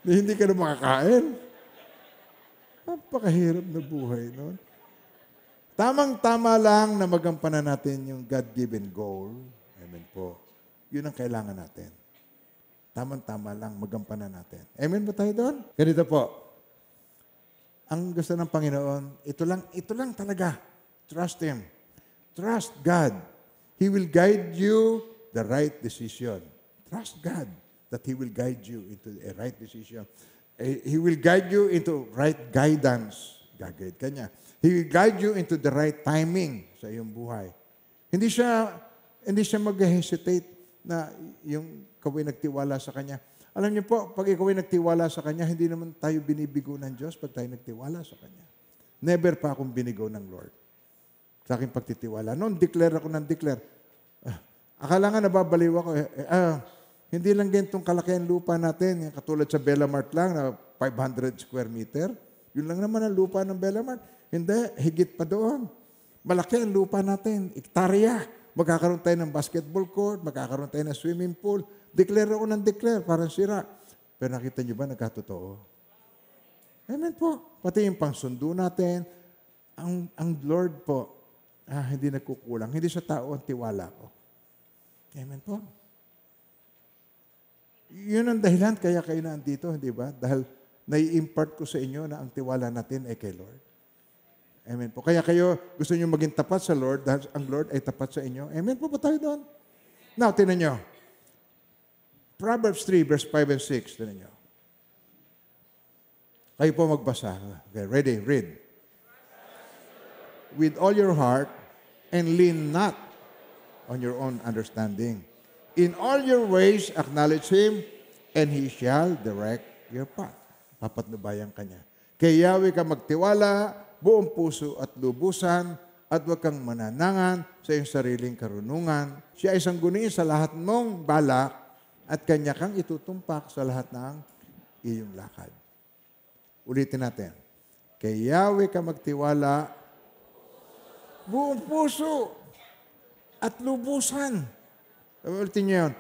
Hindi ka na makakain. Napakahirap na buhay noon. Tamang-tama lang na magampanan natin yung God-given goal. Amen po. Yun ang kailangan natin. Tamang-tama lang magampanan natin. Amen ba tayo doon? Ganito po. Ang gusto ng Panginoon, ito lang talaga. Trust Him. Trust God. He will guide you the right decision. Trust God that He will guide you into a right decision. He will guide you into right guidance. Gagayad ka niya. He will guide you into the right timing sa iyong buhay. Hindi siya mag-hesitate na yung kaway nagtiwala sa Kanya. Alam niyo po, pag ikaw ay nagtiwala sa Kanya, hindi naman tayo binibigo ng Diyos pag tayo nagtiwala sa Kanya. Never pa akong binigo ng Lord sa aking pagtitiwala. Noon, declare ako ng declare. Akala nga nababaliw ako. Hindi lang ganitong kalakihan lupa natin. Katulad sa Bellamart lang na 500 square meter. Yun lang naman ang lupa ng Bellamart. Hindi, higit pa doon. Malaki ang lupa natin. Hektarya. Magkakaroon tayo ng basketball court, magkakaroon tayo ng swimming pool. Declare ako ng declare, parang sira. Pero nakita niyo ba, nagkatotoo? Amen po. Pati yung pangsundo natin, ang Lord po, hindi nagkukulang. Hindi sa tao ang tiwala ko. Amen po. Yun ang dahilan kaya kayo nandito, hindi ba? Dahil nai-impart ko sa inyo na ang tiwala natin ay kay Lord. Amen po. Kaya kayo gusto nyo maging tapat sa Lord dahil ang Lord ay tapat sa inyo. Amen po ba tayo doon? Now, tinan nyo. Proverbs 3, verse 5 and 6. Tinan nyo. Kayo po magbasa. Okay, ready? Read. With all your heart and lean not on your own understanding. In all your ways, acknowledge Him, and He shall direct your path. Papatnubayan ka niya. Kay Yahweh ka magtiwala, buong puso at lubusan, at huwag kang mananangan sa iyong sariling karunungan. Siya ay sangguniin sa lahat mong balak, at Kanya kang itutumpak sa lahat ng iyong lakad. Ulitin natin. Kay Yahweh ka magtiwala, buong puso at lubusan. Ulitin niyo yun.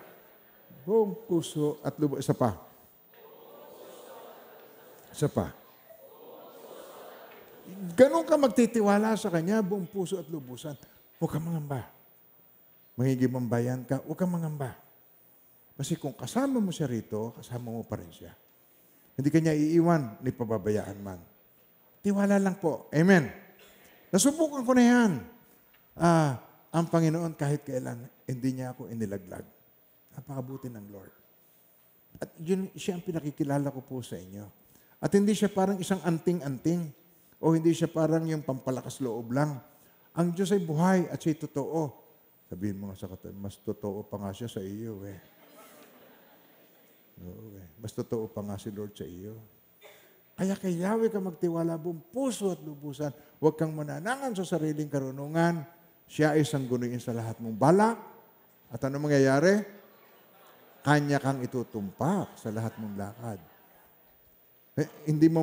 Buong puso at lubusan. Isa pa. Isa pa. Ganon ka magtitiwala sa Kanya, buong puso at lubusan. Huwag kang mangamba. Mangigimambayan ka, huwag kang mangamba. Kasi kung kasama mo siya rito, kasama mo pa rin siya. Hindi kanya iiwan, ni pababayaan man. Tiwala lang po. Amen. Nasubukan ko na yan. Ang Panginoon kahit kailan, hindi niya ako inilaglag. Napakabuti ng Lord. At yun, siya ang pinakikilala ko po sa inyo. At hindi siya parang isang anting-anting o hindi siya parang yung pampalakas loob lang. Ang Diyos ay buhay at siya'y totoo. Sabihin mo nga sa katabi, mas totoo pa nga siya sa iyo eh. Oo, eh. Mas totoo pa nga si Lord sa iyo. Kaya kay Yahweh ka magtiwala buong puso at lubusan. Huwag kang mananangan sa sariling karunungan. Siya ay sanggunuin sa lahat mong balak. At ano mangyayari? Kanya kang itutumpak sa lahat mong lakad. Hindi mo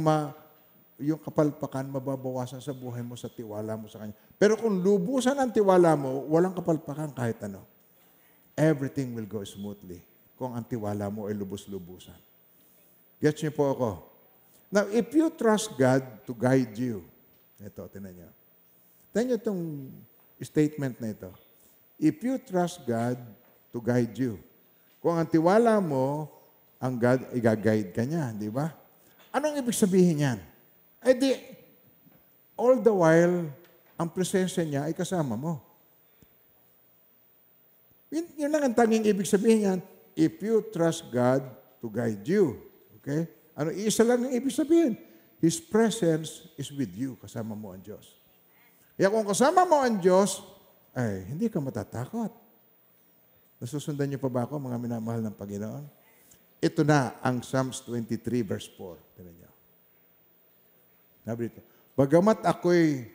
yung kapalpakan mababawasan sa buhay mo sa tiwala mo sa Kanya. Pero kung lubusan ang tiwala mo, walang kapalpakan kahit ano. Everything will go smoothly kung ang tiwala mo ay lubos-lubusan. Gets niyo po ako? Now, if you trust God to guide you, ito, tinan niyo. Tinan niyo itong statement na ito. If you trust God to guide you, kung ang tiwala mo, ang God, i-guide ka niya, di ba? Anong ibig sabihin yan? Eh di, all the while, ang presensya niya ay kasama mo. Yun lang ang tanging ibig sabihin yan, if you trust God to guide you. Okay? Ano, isa lang ang ibig sabihin. His presence is with you. Kasama mo ang Diyos. Kaya kung kasama mo ang Diyos, ay, hindi ka matatakot. Nasusundan niyo pa ba ako, mga minamahal ng Panginoon? Ito na ang Psalms 23 verse 4. Tignan niyo. Sabi dito, bagamat ako'y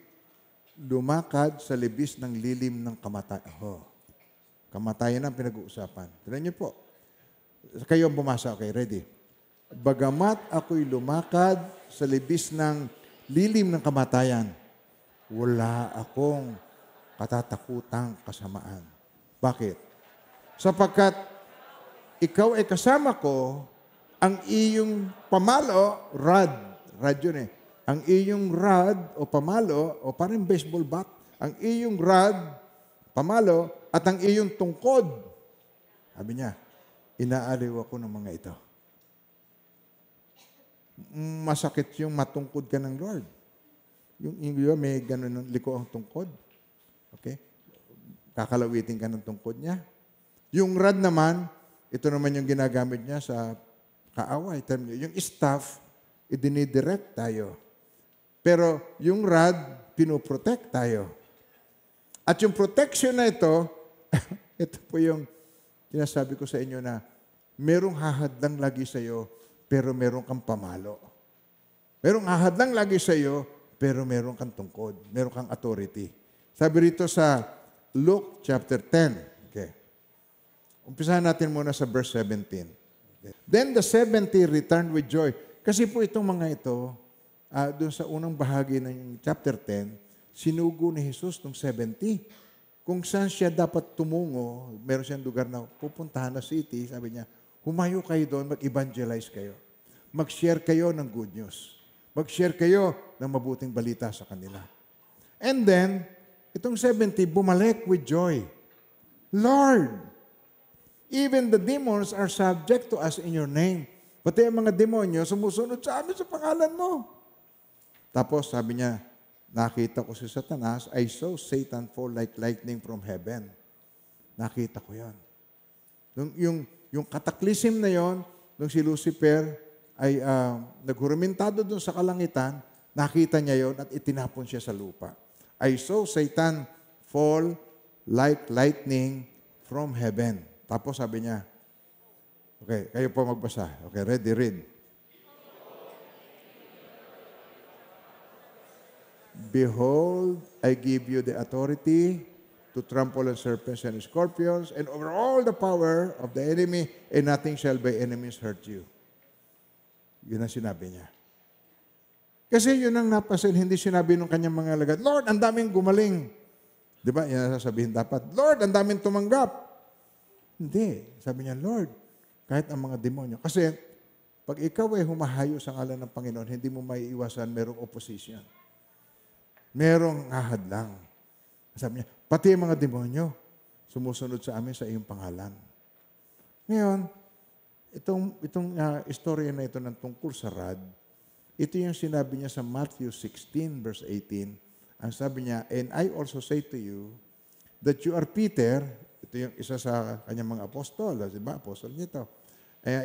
lumakad sa libis ng lilim ng kamatayan. Kamatayan ang pinag-uusapan. Tignan niyo po. Kayo ang bumasa. Okay, ready? Bagamat ako'y lumakad sa libis ng lilim ng kamatayan, wala akong katatakutang kasamaan. Bakit? Sapagkat ikaw ay kasama ko, ang iyong pamalo, rod yun eh. Ang iyong rod o pamalo, o parang baseball bat, ang iyong rod, pamalo, at ang iyong tungkod. Sabi niya, inaaliw ako ng mga ito. Masakit yung matungkod ka ng Lord. Yung may ganun liko ang tungkod. Okay? Kakalawitin ka ng tungkod niya. Yung rod naman, ito naman yung ginagamit niya sa kaaway. Yung staff, idinidirect tayo. Pero yung rod, pinoprotect tayo. At yung protection na ito, ito po yung sinasabi ko sa inyo na merong hahadlang lagi sa iyo, pero meron kang pamalo. Merong hahadlang lagi sa iyo, pero meron kang tungkod. Meron kang authority. Sabi rito sa Luke chapter 10. Okay. Umpisahan natin muna sa verse 17. Okay. Then the 70 returned with joy. Kasi po itong mga ito, doon sa unang bahagi ng chapter 10, sinugo ni Jesus ng 70. Kung saan siya dapat tumungo, meron siyang lugar na pupuntahan na city, sabi niya, humayo kayo doon, mag-evangelize kayo. Mag-share kayo ng good news. Mag-share kayo ng mabuting balita sa kanila. And then, itong 70, bumalik with joy. Lord, Even the demons are subject to us in your name. Pati ang mga demonyo, sumusunod sa amin sa pangalan mo. Tapos sabi niya, nakita ko si Satanas, I saw Satan fall like lightning from heaven. Nakita ko yan. Yung kataklisim na yon, nung si Lucifer ay naghuramentado doon sa kalangitan, nakita niya yon at itinapon siya sa lupa. I saw Satan fall like lightning from heaven. Tapos sabi niya, okay, kayo po magbasa. Okay, ready, read. Behold, I give you the authority to trample on serpents and scorpions and over all the power of the enemy, and nothing shall by enemies hurt you. Yun ang sinabi niya. Kasi yun ang napasin, hindi sinabi ng kanyang mga alagad, Lord, ang daming gumaling. Di ba? Yan ang sasabihin dapat, Lord, ang daming tumanggap. Hindi. Sabi niya, Lord, kahit ang mga demonyo. Kasi, pag ikaw ay humahayo sa ngalan ng Panginoon, hindi mo maiiwasan, merong opposition. Merong ahadlang. Sabi niya, pati ang mga demonyo, sumusunod sa amin sa iyong pangalan. Ngayon, itong istorya na ito ng tungkol sa rod, ito yung sinabi niya sa Matthew 16, verse 18. Ang sabi niya, and I also say to you, that you are Peter, ito yung isa sa kanyang mga apostol, diba? Apostol nito.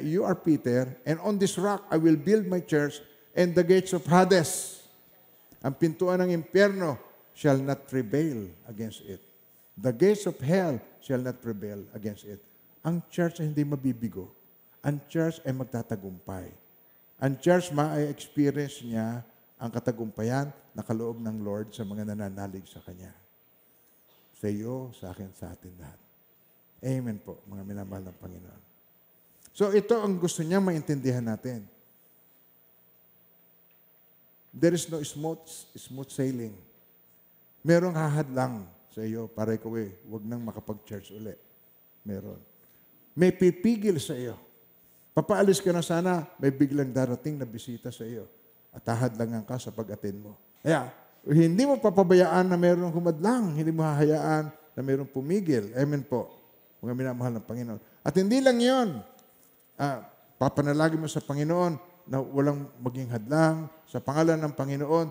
You are Peter, and on this rock I will build my church, and the gates of Hades, ang pintuan ng impyerno, shall not prevail against it. The gates of hell shall not prevail against it. Ang church ay hindi mabibigo. Ang church ay magtatagumpay. Ang church ma-experience niya ang katagumpayan na kaloob ng Lord sa mga nananalig sa Kanya. Sa iyo, sa akin, sa atin lahat. Amen po, mga minamahal ng Panginoon. So ito ang gusto niya maintindihan natin. There is no smooth sailing. Merong hahadlang sa iyo para ikaw huwag nang makapag-church uli. Meron. May pipigil sa iyo. Papaalis ka na sana, may biglang darating na bisita sa iyo at hahadlangan ka sa pag-attend mo. Kaya, hindi mo papabayaan na mayroong humadlang, hindi mo hahayaan na mayroong pumigil. Amen po, mga minamahal ng Panginoon. At hindi lang yon, papanalangin mo sa Panginoon na walang maging hadlang. Sa pangalan ng Panginoon,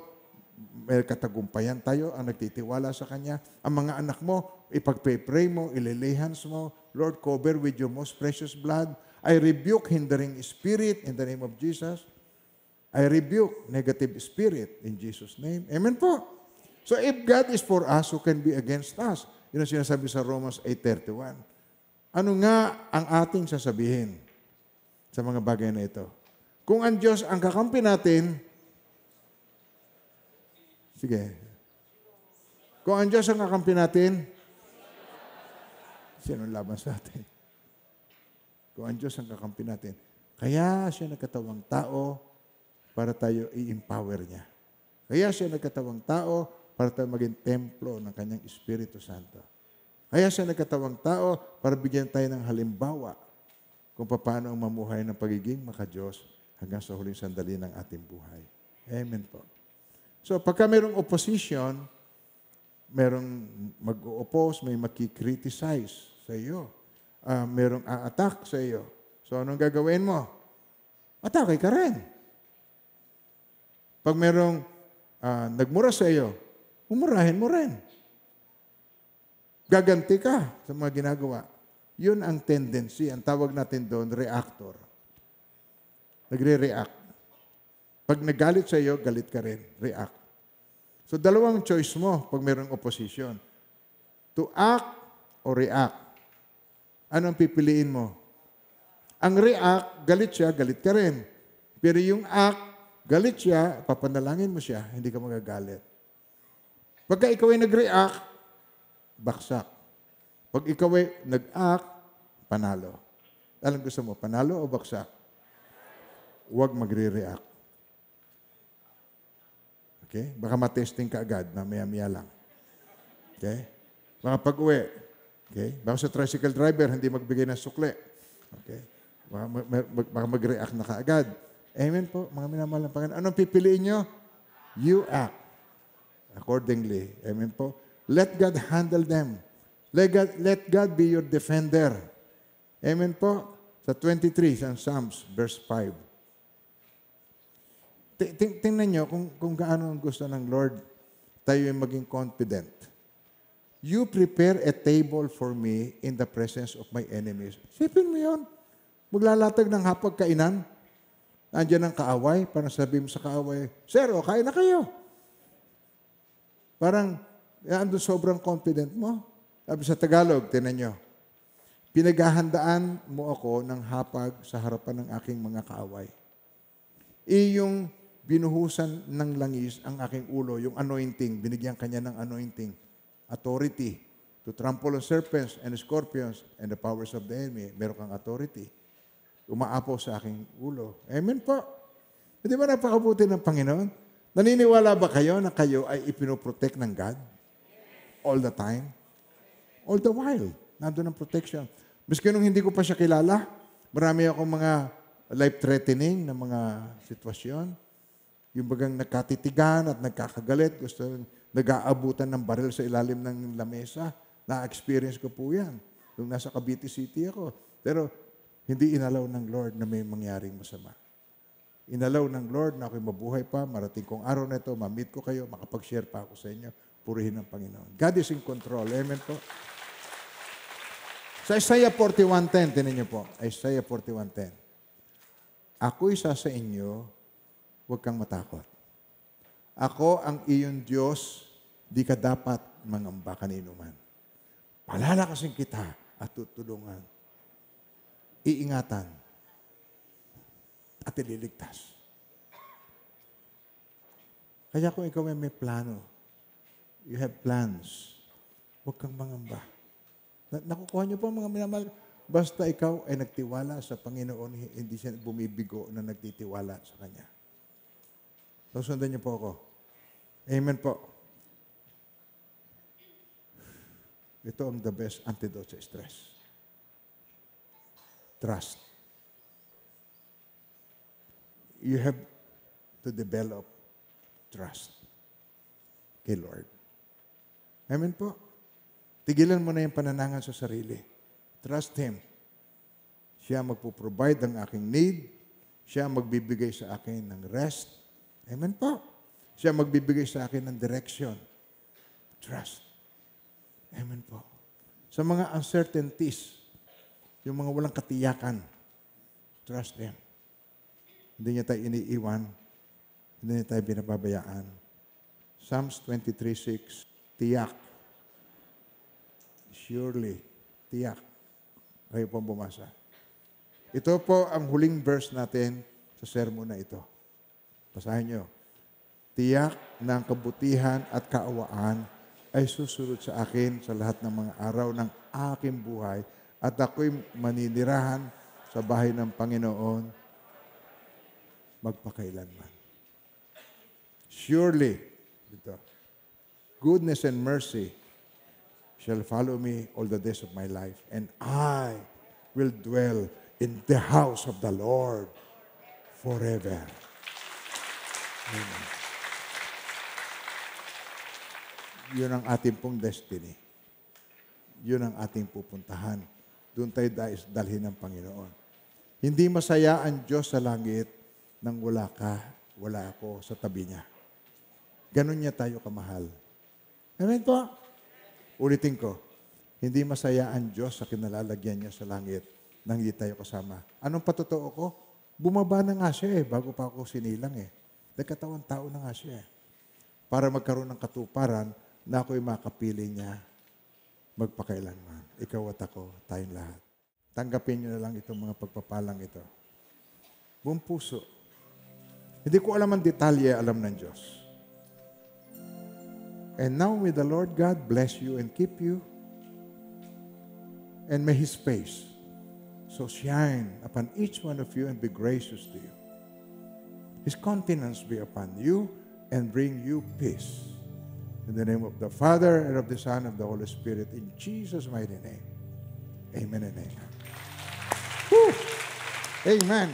may katagumpayan tayo ang nagtitiwala sa Kanya. Ang mga anak mo, ipag-pray mo, ililay hands mo, Lord, cover with your most precious blood. I rebuke hindering spirit in the name of Jesus. I rebuke negative spirit in Jesus' name. Amen po. So if God is for us, who can be against us? Yun ang sinasabi sa Romans 8:31. Ano nga ang ating sasabihin sa mga bagay na ito? Kung ang Diyos ang kakampi natin, sige. Kung ang Diyos ang kakampi natin, sino laban sa atin? Kung ang Diyos ang kakampi natin. Kaya siya nagkatawang tao para tayo i-empower niya. Kaya siya nagkatawang tao para tayo maging templo ng kanyang Espiritu Santo. Kaya siya nagkatawang tao para bigyan tayo ng halimbawa kung paano ang mamuhay ng pagiging makadiyos hanggang sa huling sandali ng ating buhay. Amen po. So, pagka mayroong opposition, mayroong mag-o-oppose, may makikriticize sa iyo. Mayroong a-attack sa iyo. So, anong gagawin mo? Atake ka rin. Pag mayroong nagmura sa iyo, umurahin mo rin. Gaganti ka sa mga ginagawa. Yun ang tendency. Ang tawag natin doon, reactor. Nagre-react. Pag nagalit sa iyo, galit ka rin. React. So, dalawang choice mo pag mayroong opposition. To act or react. Ano ang pipiliin mo? Ang react, galit siya, galit ka rin. Pero yung act, galit siya, papanalangin mo siya, hindi ka magagalit. Pagka ikaw ay nag-react, baksak. Pag ikaw ay nag-act, panalo. Alam gusto mo, panalo o baksak? Huwag magre-react. Okay? Baka matesting ka agad, mamaya-maya lang. Okay? Baka pag-uwi, okay? Baka sa tricycle driver, hindi magbigay ng sukle. Okay? Baka mag-react na kaagad. Amen po, mga minamahal ng Panginoon. Anong pipiliin nyo? You act accordingly. Amen po. Let God handle them. Let God be your defender. Amen po. Sa 23, sa Psalms, verse 5. Tingnan nyo kung gaano ang gusto ng Lord tayo yung maging confident. You prepare a table for me in the presence of my enemies. Sipin mo yun. Maglalatag ng hapagkainan. Andiyan ang kaaway. Parang sabi mo sa kaaway, Sir, kain na kayo. Parang, ando sobrang confident mo. Sabi sa Tagalog, tinan nyo, pinaghahandaan mo ako ng hapag sa harapan ng aking mga kaaway. Iyong binuhusan ng langis ang aking ulo, yung anointing, binigyan kanya ng anointing, authority to trample on serpents and scorpions and the powers of the enemy. Meron kang authority. Umaapaw sa aking ulo. Amen po. Hindi ba napakabuti ng Panginoon? Naniniwala ba kayo na kayo ay ipinoprotect ng God? All the time? All the while. Nandun ang protection. Maski nung hindi ko pa siya kilala, marami akong mga life-threatening na mga sitwasyon. Yung bagang nagkatitigan at nagkakagalit, gusto nag-aabutan ng baril sa ilalim ng lamesa. Na-experience ko po yan. Nung nasa Cavite City ako. Pero hindi inalaw ng Lord na may mangyaring masama. Inalaw ng Lord na ako'y mabuhay pa, marating kong araw na ito, ma-meet ko kayo, makapag-share pa ako sa inyo. Purihin ng Panginoon. God is in control. Amen po. Sa Isaiah 41:10, tinan niyo po. Isaiah 41:10. Ako'y sa inyo, huwag kang matakot. Ako ang iyong Diyos, di ka dapat mangamba kanino man. Palalakasin kita at tutulungan. Iingatan at ililigtas. Kaya kung ikaw ay may plano, you have plans, huwag kang mangamba. Nakukuha niyo po mga minamahal. Basta ikaw ay nagtiwala sa Panginoon, hindi siya bumibigo na nagtitiwala sa Kanya. Susundan niyo po ako. Amen po. Ito ang the best antidote sa stress. Trust. You have to develop trust kay Lord. Amen po. Tigilan mo na yung pananangan sa sarili. Trust Him. Siya magpo-provide ng aking need. Siya magbibigay sa akin ng rest. Amen po. Siya magbibigay sa akin ng direction. Trust. Amen po. Sa mga uncertainties, yung mga walang katiyakan, trust Him. Hindi niya tayo iniiwan. Hindi niya tayo binababayaan. Psalms 23:6, tiyak. Surely, tiyak. Kayo pong bumasa. Ito po ang huling verse natin sa sermon na ito. Basahin nyo. Tiyak na ang kabutihan at kaawaan ay susunod sa akin sa lahat ng mga araw ng aking buhay at ako'y maninirahan sa bahay ng Panginoon magpakailanman. Surely, ito, goodness and mercy shall follow me all the days of my life, and I will dwell in the house of the Lord forever. Amen. Yun ang ating pong destiny. Yun ang ating pupuntahan. Doon tayo dalhin ng Panginoon. Hindi masaya ang Diyos sa langit nang wala ka, wala ako sa tabi niya. Ganon niya tayo kamahal. Amen po? Ulitin ko, hindi masaya ang Diyos sa kinalalagyan niya sa langit nang hindi tayo kasama. Anong patotoo ko? Bumaba na nga siya bago pa ako sinilang Nagkatawang tao na nga siya para magkaroon ng katuparan na ako'y makapili niya magpakailanman. Ikaw at ako, tayong lahat. Tanggapin niyo na lang itong mga pagpapalang ito. Buong puso. Hindi ko alam ang detalye, alam ng Diyos. And now may the Lord God bless you and keep you. And may His face so shine upon each one of you and be gracious to you. His countenance be upon you and bring you peace. In the name of the Father, and of the Son, and of the Holy Spirit, in Jesus' mighty name. Amen and amen. Woo! Amen.